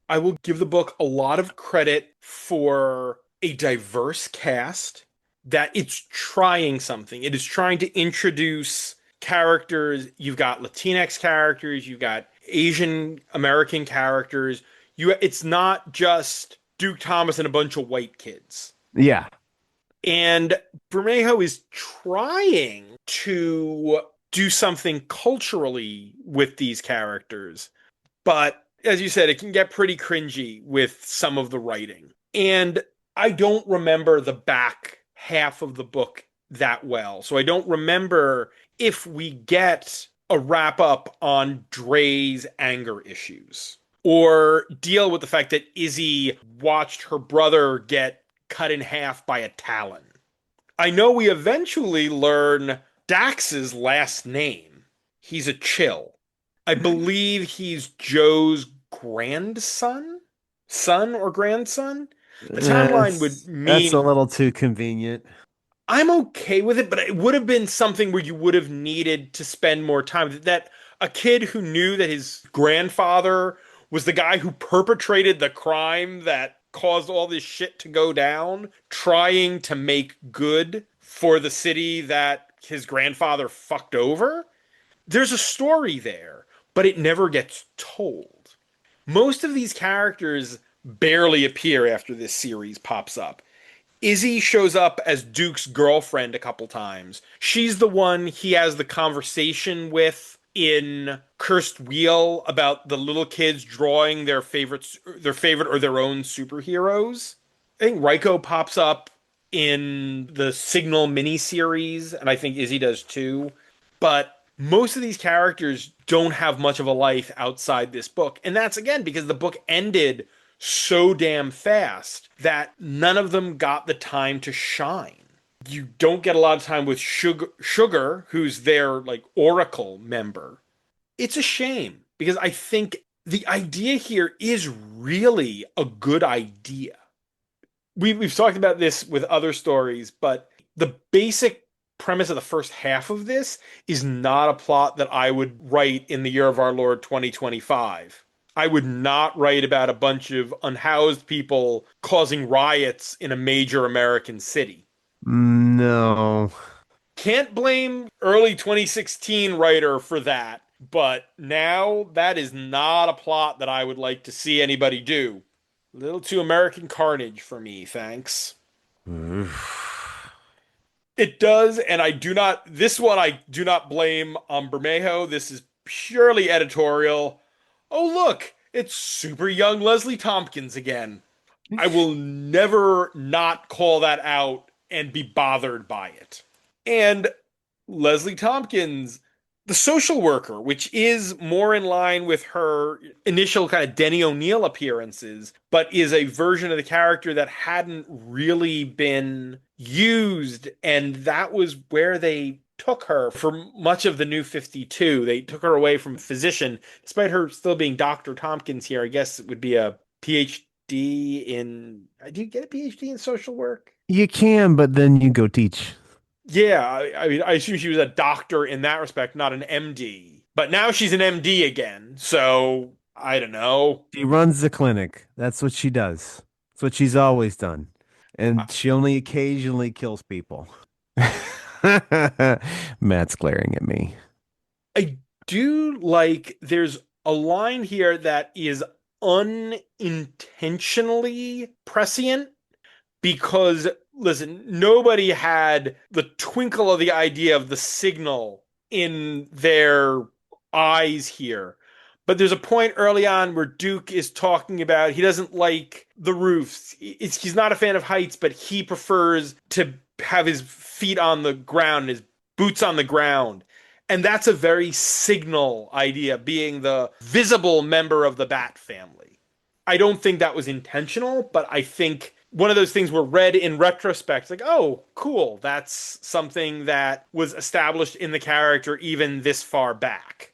I will give the book a lot of credit for a diverse cast, that it's trying something. It is trying to introduce characters. You've got Latinx characters, you've got Asian American characters. It's not just Duke Thomas and a bunch of white kids. Yeah. And Bermejo is trying to do something culturally with these characters. But as you said, it can get pretty cringy with some of the writing. And I don't remember the back half of the book that well. So I don't remember if we get a wrap up on Dre's anger issues or deal with the fact that Izzy watched her brother get cut in half by a Talon. I know we eventually learn Dax's last name. He's a Chill. I believe he's Joe's grandson? Son or grandson? The timeline would That's a mean little too convenient. I'm okay with it, but it would have been something where you would have needed to spend more time with it. That a kid who knew that his grandfather was the guy who perpetrated the crime that caused all this shit to go down, trying to make good for the city that his grandfather fucked over. There's a story there, but it never gets told. Most of these characters barely appear after this series pops up. Izzy shows up as Duke's girlfriend a couple times. She's the one he has the conversation with in Cursed Wheel about the little kids drawing their favorite or their own superheroes. I think Raiko pops up in the Signal miniseries, and I think Izzy does too. But most of these characters don't have much of a life outside this book. And that's again because the book ended so damn fast that none of them got the time to shine. You don't get a lot of time with Sugar, who's their like Oracle member. It's a shame because I think the idea here is really a good idea. We've talked about this with other stories, but the basic premise of the first half of this is not a plot that I would write in the year of our Lord 2025. I would not write about a bunch of unhoused people causing riots in a major American city. No. Can't blame early 2016 writer for that, but now that is not a plot that I would like to see anybody do. A little too American carnage for me, thanks. It does, and this one I do not blame on Bermejo. This is purely editorial. Oh, look, it's super young Leslie Tompkins again. I will never not call that out and be bothered by it. And Leslie Tompkins, the social worker, which is more in line with her initial kind of Denny O'Neil appearances, but is a version of the character that hadn't really been used. And that was where they took her for much of the New 52. They took her away from physician, despite her still being Dr. Tompkins here. I guess it would be a PhD in. Do you get a PhD in social work? You can, but then you go teach. Yeah, I mean, I assume she was a doctor in that respect, not an MD. But now she's an MD again, so I don't know. She runs the clinic. That's what she does. That's what she's always done. And she only occasionally kills people. Matt's glaring at me. I do like there's a line here that is unintentionally prescient because listen, nobody had the twinkle of the idea of the signal in their eyes here. But there's a point early on where Duke is talking about he doesn't like the roofs. He's not a fan of heights, but he prefers to have his feet on the ground, his boots on the ground. And that's a very signal idea, being the visible member of the Bat family. I don't think that was intentional, but I think one of those things were read in retrospect, like, oh, cool. That's something that was established in the character even this far back.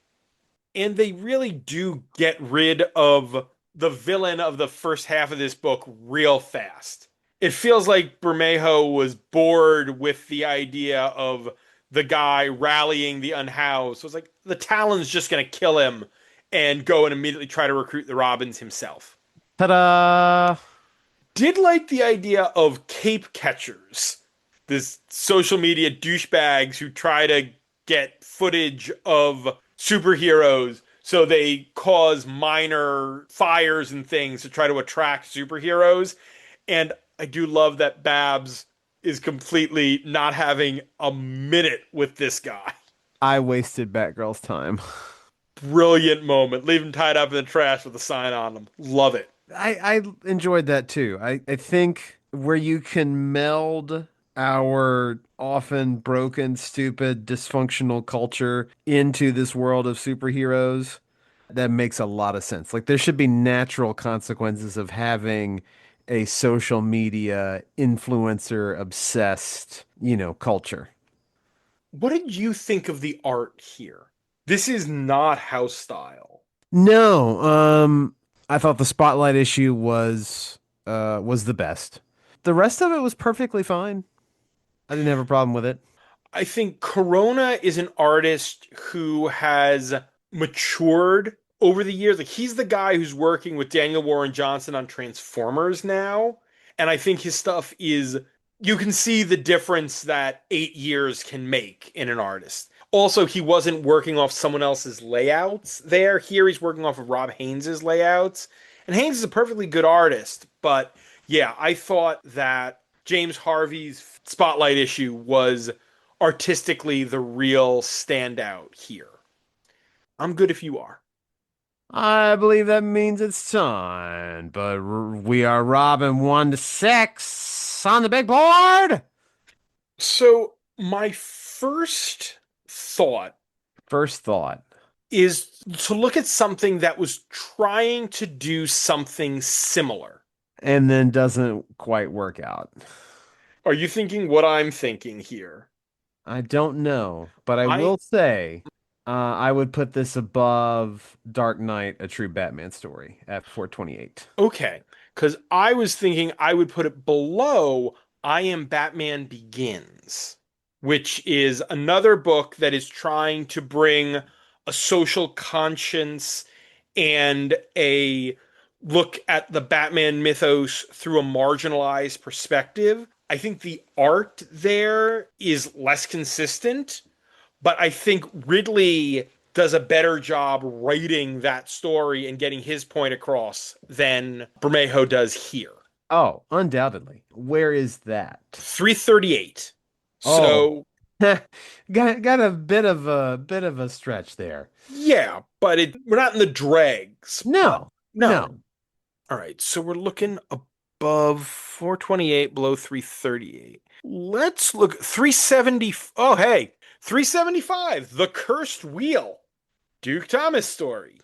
And they really do get rid of the villain of the first half of this book real fast. It feels like Bermejo was bored with the idea of the guy rallying the unhoused. So it's like the Talon's just going to kill him and go and immediately try to recruit the Robins himself. Ta-da! Did like the idea of cape catchers, this social media douchebags who try to get footage of superheroes so they cause minor fires and things to try to attract superheroes. And I do love that Babs is completely not having a minute with this guy. I wasted Batgirl's time. Brilliant moment. Leave him tied up in the trash with a sign on him. Love it. I enjoyed that too. I think where you can meld our often broken, stupid, dysfunctional culture into this world of superheroes, that makes a lot of sense. Like there should be natural consequences of having a social media influencer obsessed, culture. What did you think of the art here? This is not house style. No, I thought the spotlight issue was the best. The rest of it was perfectly fine. I didn't have a problem with it. I think Corona is an artist who has matured over the years. Like he's the guy who's working with Daniel Warren Johnson on Transformers now. And I think his stuff is, you can see the difference that 8 years can make in an artist. Also, he wasn't working off someone else's layouts there. Here he's working off of Rob Haynes's layouts. And Haynes is a perfectly good artist, but yeah, I thought that James Harvey's spotlight issue was artistically the real standout here. I'm good if you are. I believe that means it's time, but we are robbing 1 to 6 on the big board. So, my first thought First thought. is to look at something that was trying to do something similar. And then doesn't quite work out. Are you thinking what I'm thinking here? I don't know, but I I will say I would put this above Dark Knight, A True Batman Story at 428. Okay, because I was thinking I would put it below I Am Batman Begins, which is another book that is trying to bring a social conscience and a look at the Batman mythos through a marginalized perspective. I think the art there is less consistent, but I think Ridley does a better job writing that story and getting his point across than Bermejo does here. Oh, undoubtedly. Where is that? 338. Oh, So, got a bit of a stretch there. yeah, but we're not in the dregs. But No, no. no. All right, so we're looking above 428, below 338. Let's look 370. Oh, hey, 375, The Cursed Wheel. Duke Thomas story.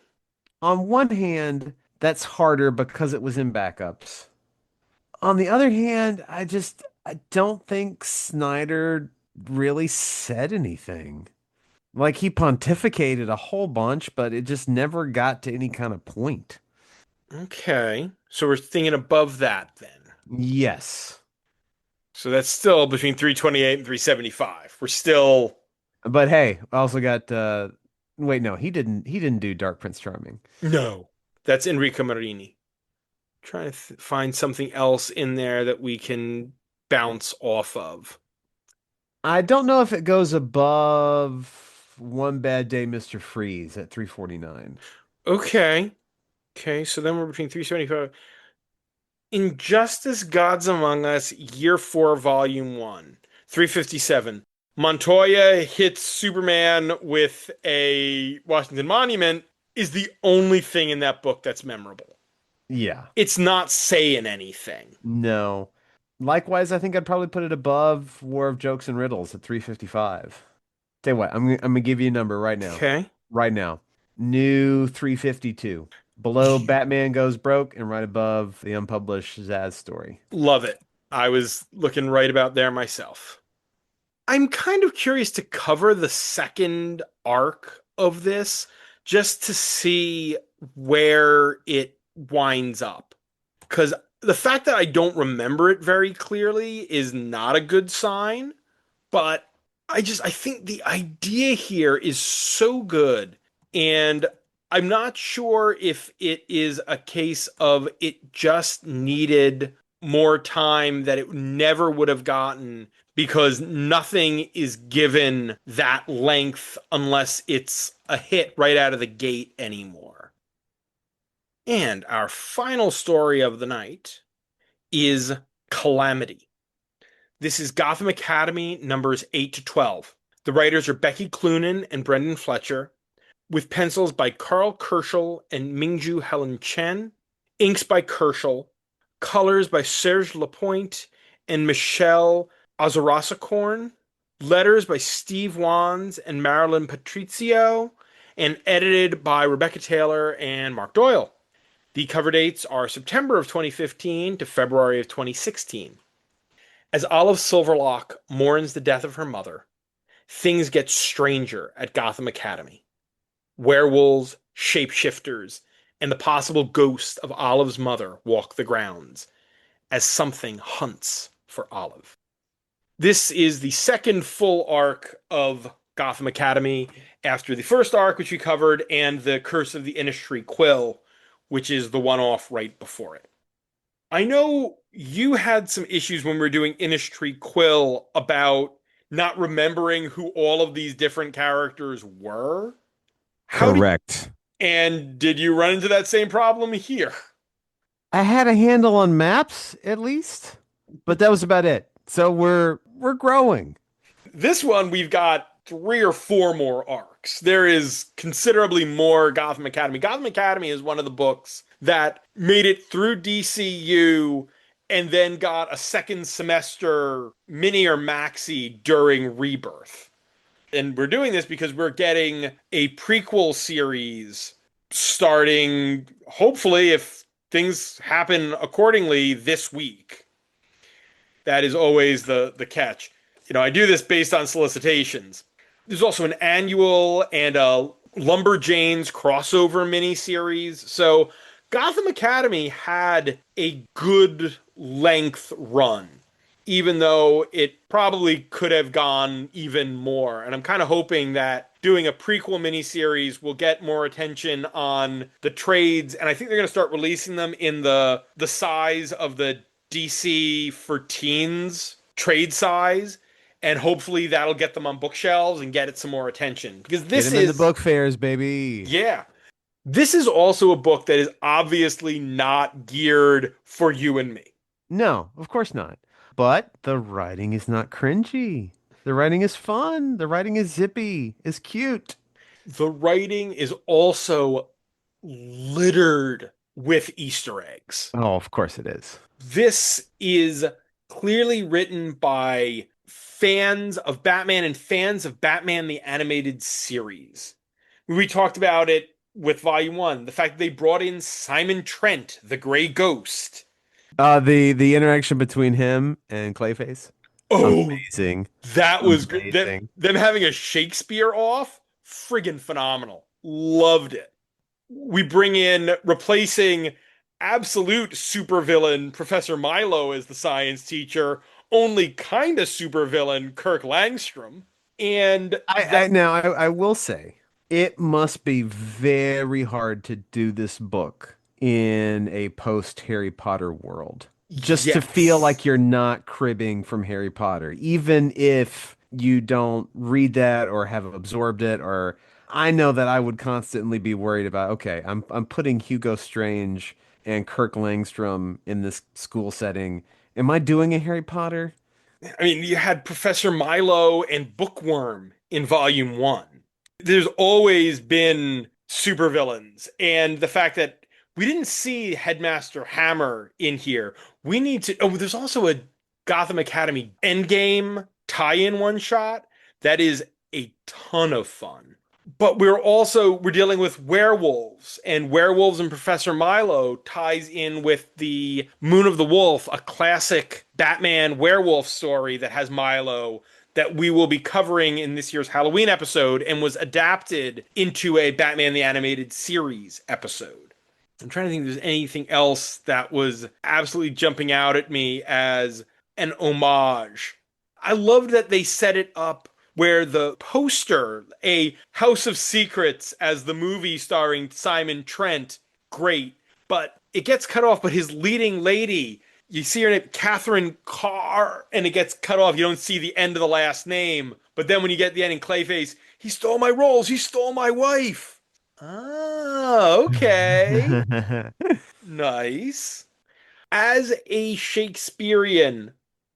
On one hand, that's harder because it was in backups. On the other hand, I don't think Snyder really said anything. Like he pontificated a whole bunch, but it just never got to any kind of point. Okay, so we're thinking above that then. Yes. So that's still between 328 and 375. We're still But hey, I also got wait, no, he didn't do Dark Prince Charming. no. That's Enrico Marini. Trying to find something else in there that we can bounce off of. I don't know if it goes above One Bad Day, Mr. Freeze at 349. Okay. Okay, so then we're between 375. Injustice Gods Among Us, Year 4, Volume 1. 357. Montoya hits Superman with a Washington Monument is the only thing in that book that's memorable. Yeah. It's not saying anything. No. Likewise, I think I'd probably put it above War of Jokes and Riddles at 355. Tell you what, I'm gonna give you a number right now. Okay. Right now. New 352. Below Batman Goes Broke and right above the unpublished Zaz story. Love it. I was looking right about there myself. I'm kind of curious to cover the second arc of this just to see where it winds up. Because the fact that I don't remember it very clearly is not a good sign. But I think the idea here is so good. And I'm not sure if it is a case of it just needed more time that it never would have gotten because nothing is given that length unless it's a hit right out of the gate anymore. And our final story of the night is Calamity. This is Gotham Academy numbers 8 to 12. The writers are Becky Cloonan and Brendan Fletcher, with pencils by Carl Kerschel and Mingju Helen Chen, inks by Kerschel, colors by Serge Lapointe and Michel Ozarasacorn, letters by Steve Wands and Marilyn Patrizio, and edited by Rebecca Taylor and Mark Doyle. The cover dates are September of 2015 to February of 2016. As Olive Silverlock mourns the death of her mother, things get stranger at Gotham Academy. Werewolves, shapeshifters, and the possible ghost of Olive's mother walk the grounds as something hunts for Olive. This is the second full arc of Gotham Academy after the first arc, which we covered, and the Curse of the Innistree Quill, which is the one-off right before it. I know you had some issues when we were doing Innistree Quill about not remembering who all of these different characters were. Correct. And did you run into that same problem here? I had a handle on maps at least, but that was about it. So we're growing. This one, we've got 3 or 4 more arcs. There is considerably more Gotham Academy. Gotham Academy is one of the books that made it through DCU and then got a second semester mini or maxi during Rebirth. And we're doing this because we're getting a prequel series starting, hopefully, if things happen accordingly, this week. That is always the catch. I do this based on solicitations. There's also an annual and a Lumberjanes crossover miniseries. So Gotham Academy had a good length run, even though it probably could have gone even more. And I'm kind of hoping that doing a prequel miniseries will get more attention on the trades. And I think they're going to start releasing them in the size of the DC for Teens trade size. And hopefully that'll get them on bookshelves and get it some more attention. Because this Get 'em in the is, book fairs, baby. yeah. This is also a book that is obviously not geared for you and me. No, of course not. But the writing is not cringy. The writing is fun. The writing is zippy. Is cute. The writing is also littered with Easter eggs. Oh, of course it is. This is clearly written by fans of Batman and fans of Batman the Animated Series. We talked about it with Volume 1, the fact that they brought in Simon Trent, the Gray Ghost. The interaction between him and Clayface. Oh, Amazing. that was great. Amazing. Them having a Shakespeare off, friggin' phenomenal. Loved it. We bring in, replacing absolute supervillain Professor Milo as the science teacher, only kind of supervillain Kirk Langstrom. And I will say it must be very hard to do this book in a post Harry Potter world. Just to feel like you're not cribbing from Harry Potter, even if you don't read that or have absorbed it. Or I know that I would constantly be worried about, okay, I'm putting Hugo Strange and Kirk Langstrom in this school setting. Am I doing a Harry Potter? I mean, you had Professor Milo and Bookworm in Volume 1. There's always been supervillains, and the fact that we didn't see Headmaster Hammer in here. We need to. Oh, there's also a Gotham Academy Endgame tie-in one shot that is a ton of fun. But we're dealing with werewolves, and werewolves and Professor Milo ties in with the Moon of the Wolf, a classic Batman werewolf story that has Milo that we will be covering in this year's Halloween episode and was adapted into a Batman the Animated Series episode. I'm trying to think if there's anything else that was absolutely jumping out at me as an homage. I loved that they set it up where the poster, a House of Secrets as the movie starring Simon Trent, great, but it gets cut off, but his leading lady, you see her name, Catherine Carr, and it gets cut off. You don't see the end of the last name, but then when you get the end in Clayface, he stole my roles, he stole my wife. Oh, okay. Nice. As a Shakespearean,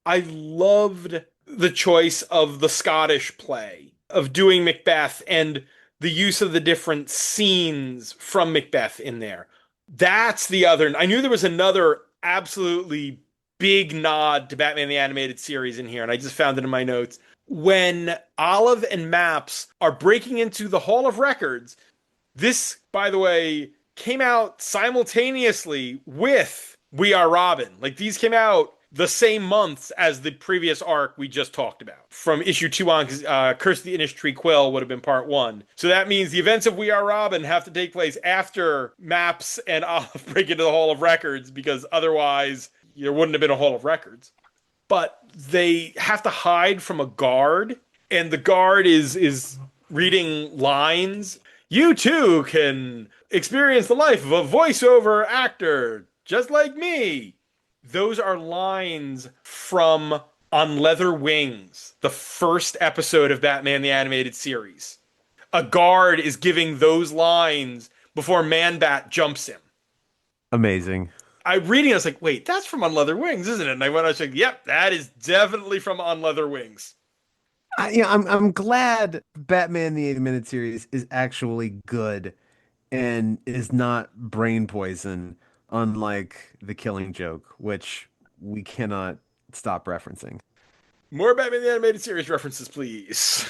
I loved the choice of the Scottish play, of doing Macbeth and the use of the different scenes from Macbeth in there. That's the other. I knew there was another absolutely big nod to Batman the Animated Series in here, and I just found it in my notes. When Olive and Maps are breaking into the Hall of Records, this, by the way, came out simultaneously with We Are Robin. Like, these came out the same months as the previous arc we just talked about. From issue 2 on, because Curse of the Innistree Quill would have been part 1. So that means the events of We Are Robin have to take place after Maps and Olive break into the Hall of Records, because otherwise there wouldn't have been a Hall of Records. But they have to hide from a guard, and the guard is reading lines. You too can experience the life of a voiceover actor, just like me. Those are lines from On Leather Wings, the first episode of Batman the Animated Series. A guard is giving those lines before Man-Bat jumps him. Amazing. I'm reading, I was like, wait, that's from On Leather Wings, isn't it? And I went, I was like, yep, that is definitely from On Leather Wings. I'm glad Batman the Animated Series is actually good and is not brain poison, unlike The Killing Joke, which we cannot stop referencing. More Batman the Animated Series references, please.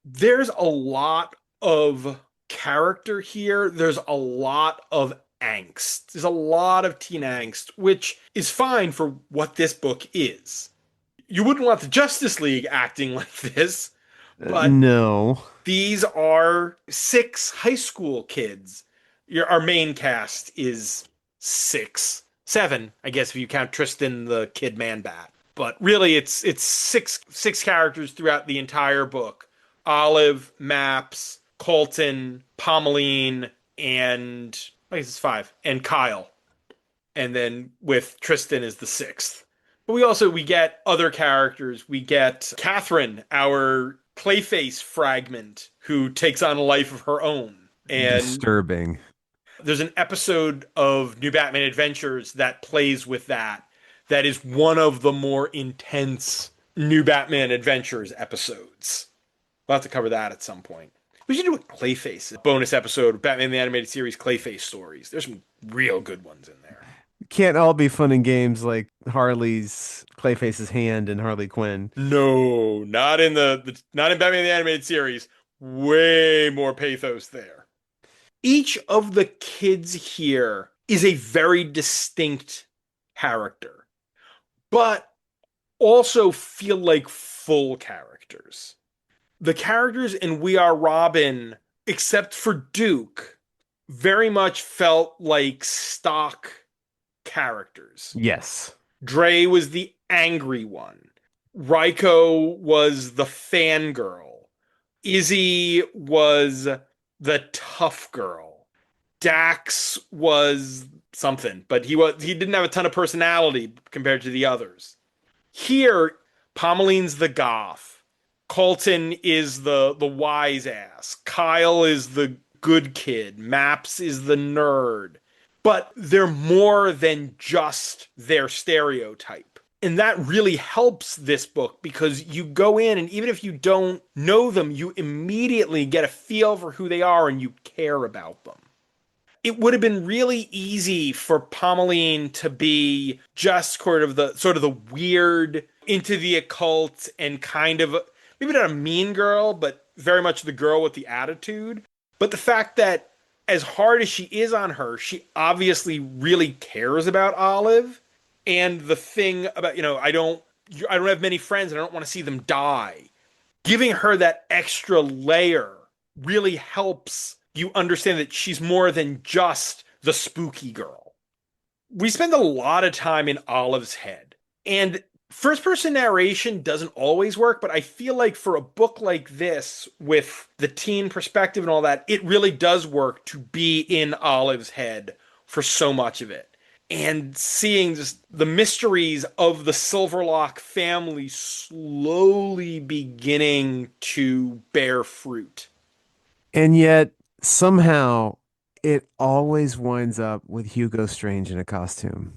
There's a lot of character here. There's a lot of angst. There's a lot of teen angst, which is fine for what this book is. You wouldn't want the Justice League acting like this, but No. these are 6 high school kids. Our main cast is 7, I guess, if you count Tristan the Kid Man-Bat. But really, it's six characters throughout the entire book. Olive, Maps, Colton, Pommeline, and I guess it's 5, and Kyle. And then with Tristan is the 6th. But we get other characters. We get Catherine, our Clayface fragment, who takes on a life of her own. And disturbing. There's an episode of New Batman Adventures that plays with that. That is one of the more intense New Batman Adventures episodes. We'll have to cover that at some point. We should do a Clayface, a bonus episode of Batman the Animated Series Clayface stories. There's some real good ones in there. Can't all be fun and games like Harley's Clayface's hand and Harley Quinn. No, not in not in Batman the Animated Series. Way more pathos there. Each of the kids here is a very distinct character, but also feel like full characters. The characters in We Are Robin, except for Duke, very much felt like stock characters. Yes. Dre was the angry one. Raiko was the fangirl. Izzy was the tough girl. Dax was something, but he didn't have a ton of personality compared to the others. Here, Pommeline's the goth. Colton is the wise ass. Kyle is the good kid. Maps is the nerd. But they're more than just their stereotype. And that really helps this book because you go in and even if you don't know them, you immediately get a feel for who they are and you care about them. It would have been really easy for Pommeline to be just sort of the weird, into the occult and kind of, maybe not a mean girl, but very much the girl with the attitude. But the fact that as hard as she is on her, she obviously really cares about Olive. And the thing about, I don't have many friends and I don't want to see them die. Giving her that extra layer really helps you understand that she's more than just the spooky girl. We spend a lot of time in Olive's head. And first-person narration doesn't always work, but I feel like for a book like this, with the teen perspective and all that, it really does work to be in Olive's head for so much of it. And seeing just the mysteries of the Silverlock family slowly beginning to bear fruit. And yet, somehow, it always winds up with Hugo Strange in a costume.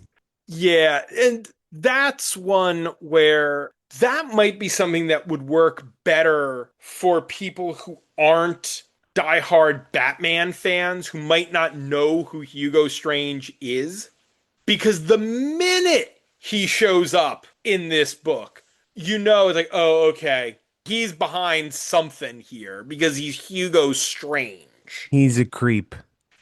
Yeah, and that's one where that might be something that would work better for people who aren't diehard Batman fans, who might not know who Hugo Strange is. Because the minute he shows up in this book, you know, it's like, oh, okay, he's behind something here because he's Hugo Strange. He's a creep.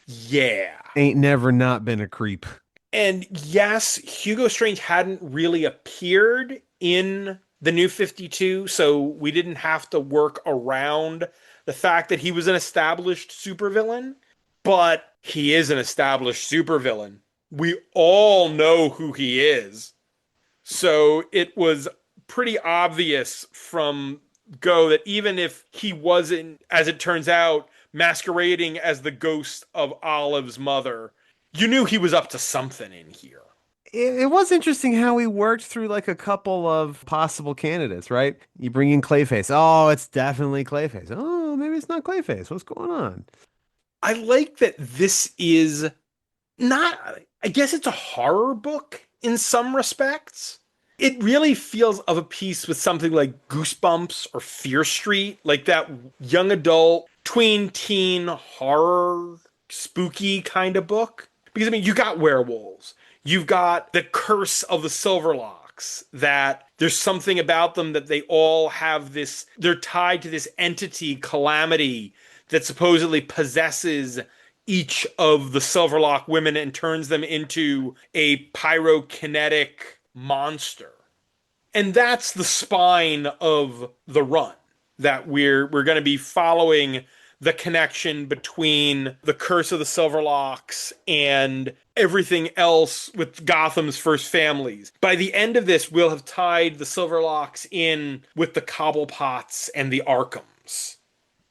Yeah. Ain't never not been a creep. And yes, Hugo Strange hadn't really appeared in the New 52, so we didn't have to work around the fact that he was an established supervillain, but he is an established supervillain. We all know who he is. So it was pretty obvious from go that even if he wasn't, as it turns out, masquerading as the ghost of Olive's mother, you knew he was up to something in here. It was interesting how we worked through like a couple of possible candidates, right? You bring in Clayface. Oh, it's definitely Clayface. Oh, maybe it's not Clayface. What's going on? I like that this is not, I guess it's a horror book in some respects. It really feels of a piece with something like Goosebumps or Fear Street, like that young adult, tween teen horror, spooky kind of book. Because, I mean, you got werewolves, you've got the curse of the Silverlocks, that there's something about them that they all have this, they're tied to this entity, Calamity, that supposedly possesses each of the Silverlock women and turns them into a pyrokinetic monster. And that's the spine of the run that we're going to be following, the connection between the Curse of the Silverlocks and everything else with Gotham's first families. By the end of this, we'll have tied the Silverlocks in with the Cobblepots and the Arkhams.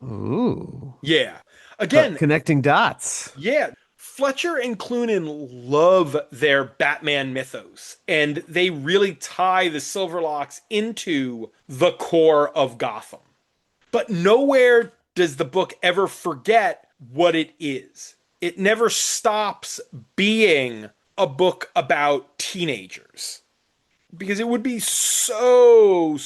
Ooh. Yeah. Again, Connecting dots. yeah. Fletcher and Clunan love their Batman mythos, and they really tie the Silverlocks into the core of Gotham. But nowhere does the book ever forget what it is. It never stops being a book about teenagers. Because it would be so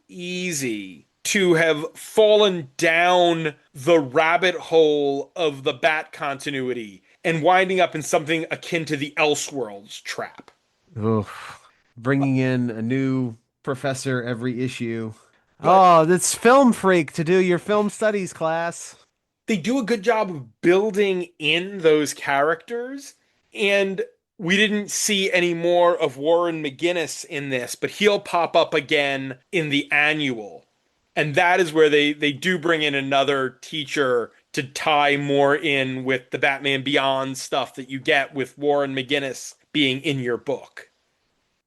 easy to have fallen down the rabbit hole of the Bat continuity and winding up in something akin to the Elseworlds trap. Oof. Bringing in a new professor every issue. But Oh, that's Film Freak to do your film studies class. they do a good job of building in those characters, and we didn't see any more of Warren McGinnis in this, but he'll pop up again in the annual. And that is where they do bring in another teacher to tie more in with the Batman Beyond stuff that you get with Warren McGinnis being in your book.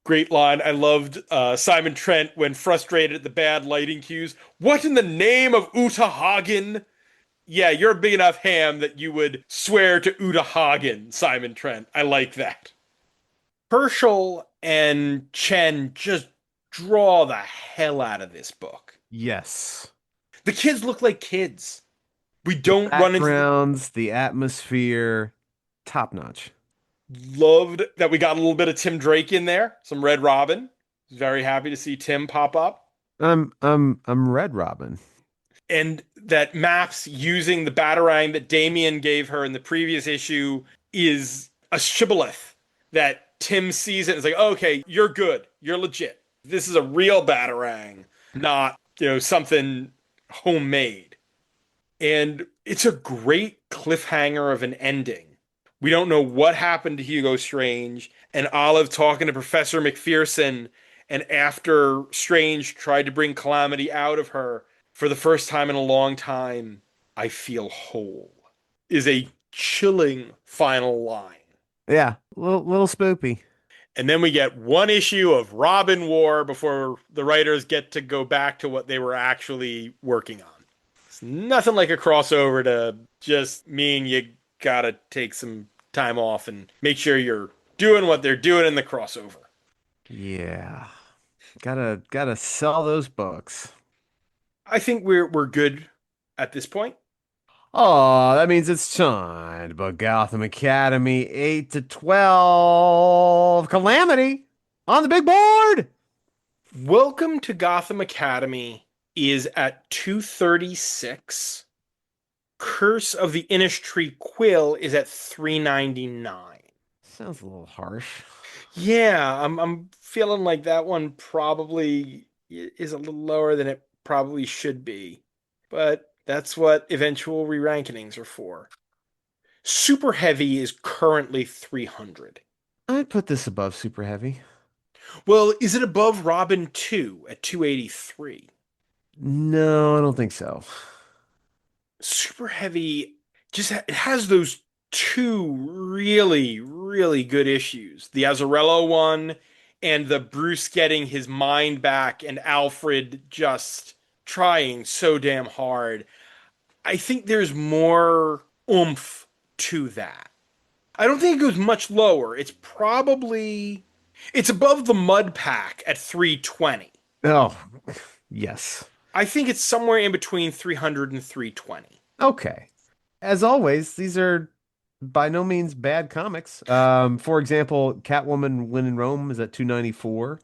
Great line. I loved Simon Trent when frustrated at the bad lighting cues. What in the name of Uta Hagen? Yeah, you're a big enough ham that you would swear to Uta Hagen, Simon Trent. I like that. Herschel and Chen just draw the hell out of this book. Yes. The kids look like kids. We don't run into Backgrounds, the atmosphere, top notch. loved that we got a little bit of Tim Drake in there, some Red Robin. Very happy to see Tim pop up. I'm Red Robin. And that Maps using the Batarang that Damien gave her in the previous issue is a shibboleth that Tim sees it and is like, okay, you're good. You're legit. This is a real Batarang, not, something homemade. And it's a great cliffhanger of an ending. We don't know what happened to Hugo Strange, and Olive talking to Professor McPherson, and after Strange tried to bring Calamity out of her, for the first time in a long time, I feel whole, is a chilling final line. Yeah, little spoopy. And then we get one issue of Robin War before the writers get to go back to what they were actually working on. It's nothing like a crossover to just mean you gotta take some time off and make sure you're doing what they're doing in the crossover. Yeah. Gotta sell those books. I think we're good at this point. Oh, that means it's time to book Gotham Academy 8 to 12. Calamity on the big board. Welcome to Gotham Academy is at 236. Curse of the Innistree Quill is at 399. Sounds a little harsh. Yeah, I'm feeling like that one probably is a little lower than it probably should be. But that's what eventual re-rankings are for. Super Heavy is currently 300. I'd put this above Super Heavy. Well, is it above Robin 2 at 283? No, I don't think so. Super Heavy it has those two really, really good issues. The Azzarello one and the Bruce getting his mind back and Alfred just trying so damn hard. I think there's more oomph to that. I don't think it goes much lower. It's above the Mud Pack at 320. Oh, yes. I think it's somewhere in between 300 and 320. Okay. As always, these are by no means bad comics. For example, Catwoman When in Rome is at 294.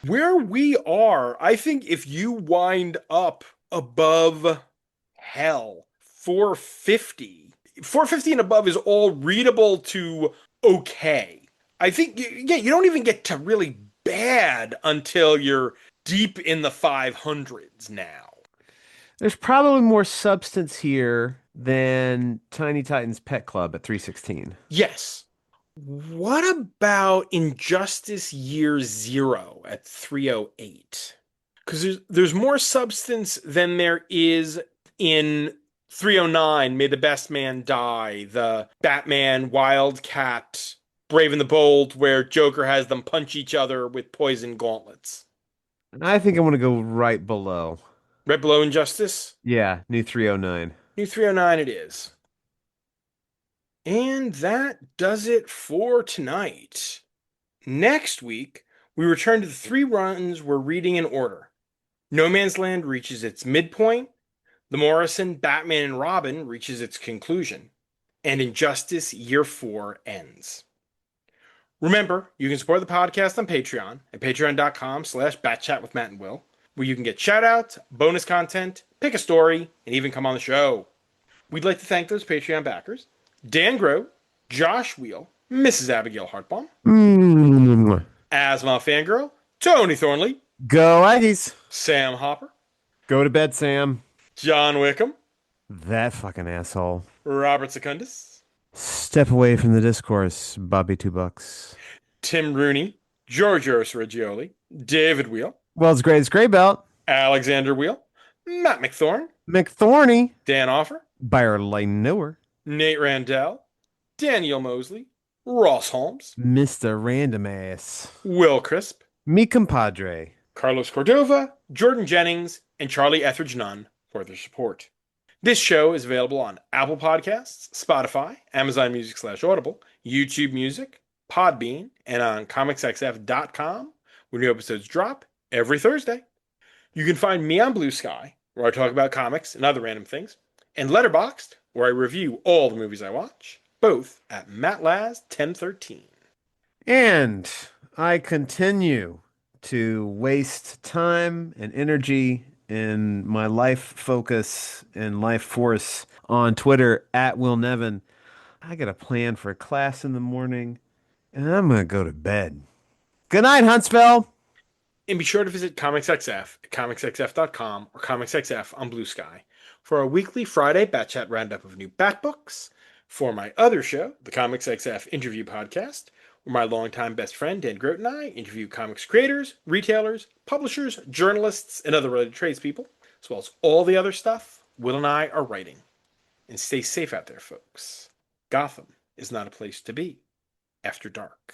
Where we are, I think if you wind up above hell, 450, 450 and above is all readable to okay. I think, yeah, you don't even get to really bad until you're deep in the 500s now. There's probably more substance here than Tiny Titans Pet Club at 316. Yes. What about Injustice Year Zero at 308? Because there's more substance than there is in 309, May the Best Man Die, the Batman Wildcat Brave and the Bold, where Joker has them punch each other with poison gauntlets. I think I'm going to go right below. Right below Injustice, Yeah, new 309. New 309 it is. And that does it for tonight. Next week, we return to the three runs we're reading in order. No Man's Land reaches its midpoint, The Morrison Batman and Robin reaches its conclusion, and Injustice Year 4 ends. Remember, you can support the podcast on Patreon at patreon.com/batchat with Matt and Will, where you can get shoutouts, bonus content, pick a story, and even come on the show. We'd like to thank those Patreon backers: Dan Grote, Josh Wheel, Mrs. Abigail Hartbaum, Asma Fangirl, Tony Thornley, Go Aggies. Sam Hopper, Go to bed, Sam. John Wickham, That fucking asshole. Robert Secundus, Step away from the discourse, Bobby Two Bucks. Tim Rooney, Georgios Reggioli, David Wheel, World's greatest gray belt, Alexander Wheel, Matt McThorne, McThorny, Dan Offer, Buyer Knower, Nate Randell, Daniel Mosley, Ross Holmes, Mr. Random Ass, Will Crisp, me compadre. Carlos Cordova, Jordan Jennings, and Charlie Etheridge Nunn for their support. This show is available on Apple Podcasts, Spotify, Amazon Music/Audible, YouTube Music, Podbean, and on comicsxf.com, where new episodes drop every Thursday. You can find me on Blue Sky, where I talk about comics and other random things, and Letterboxd, where I review all the movies I watch, both at MattLaz1013. And I continue to waste time and energy in my life focus and life force on Twitter at Will Nevin. I got a plan for a class in the morning, and I'm going to go to bed. Good night, Huntsville. And be sure to visit ComicsXF at comicsxf.com or ComicsXF on Blue Sky for our weekly Friday Bat Chat roundup of new Bat books, for my other show, the ComicsXF Interview Podcast, where my longtime best friend Dan Grote and I interview comics creators, retailers, publishers, journalists, and other related tradespeople, as well as all the other stuff Will and I are writing. And stay safe out there, folks. Gotham is not a place to be after dark.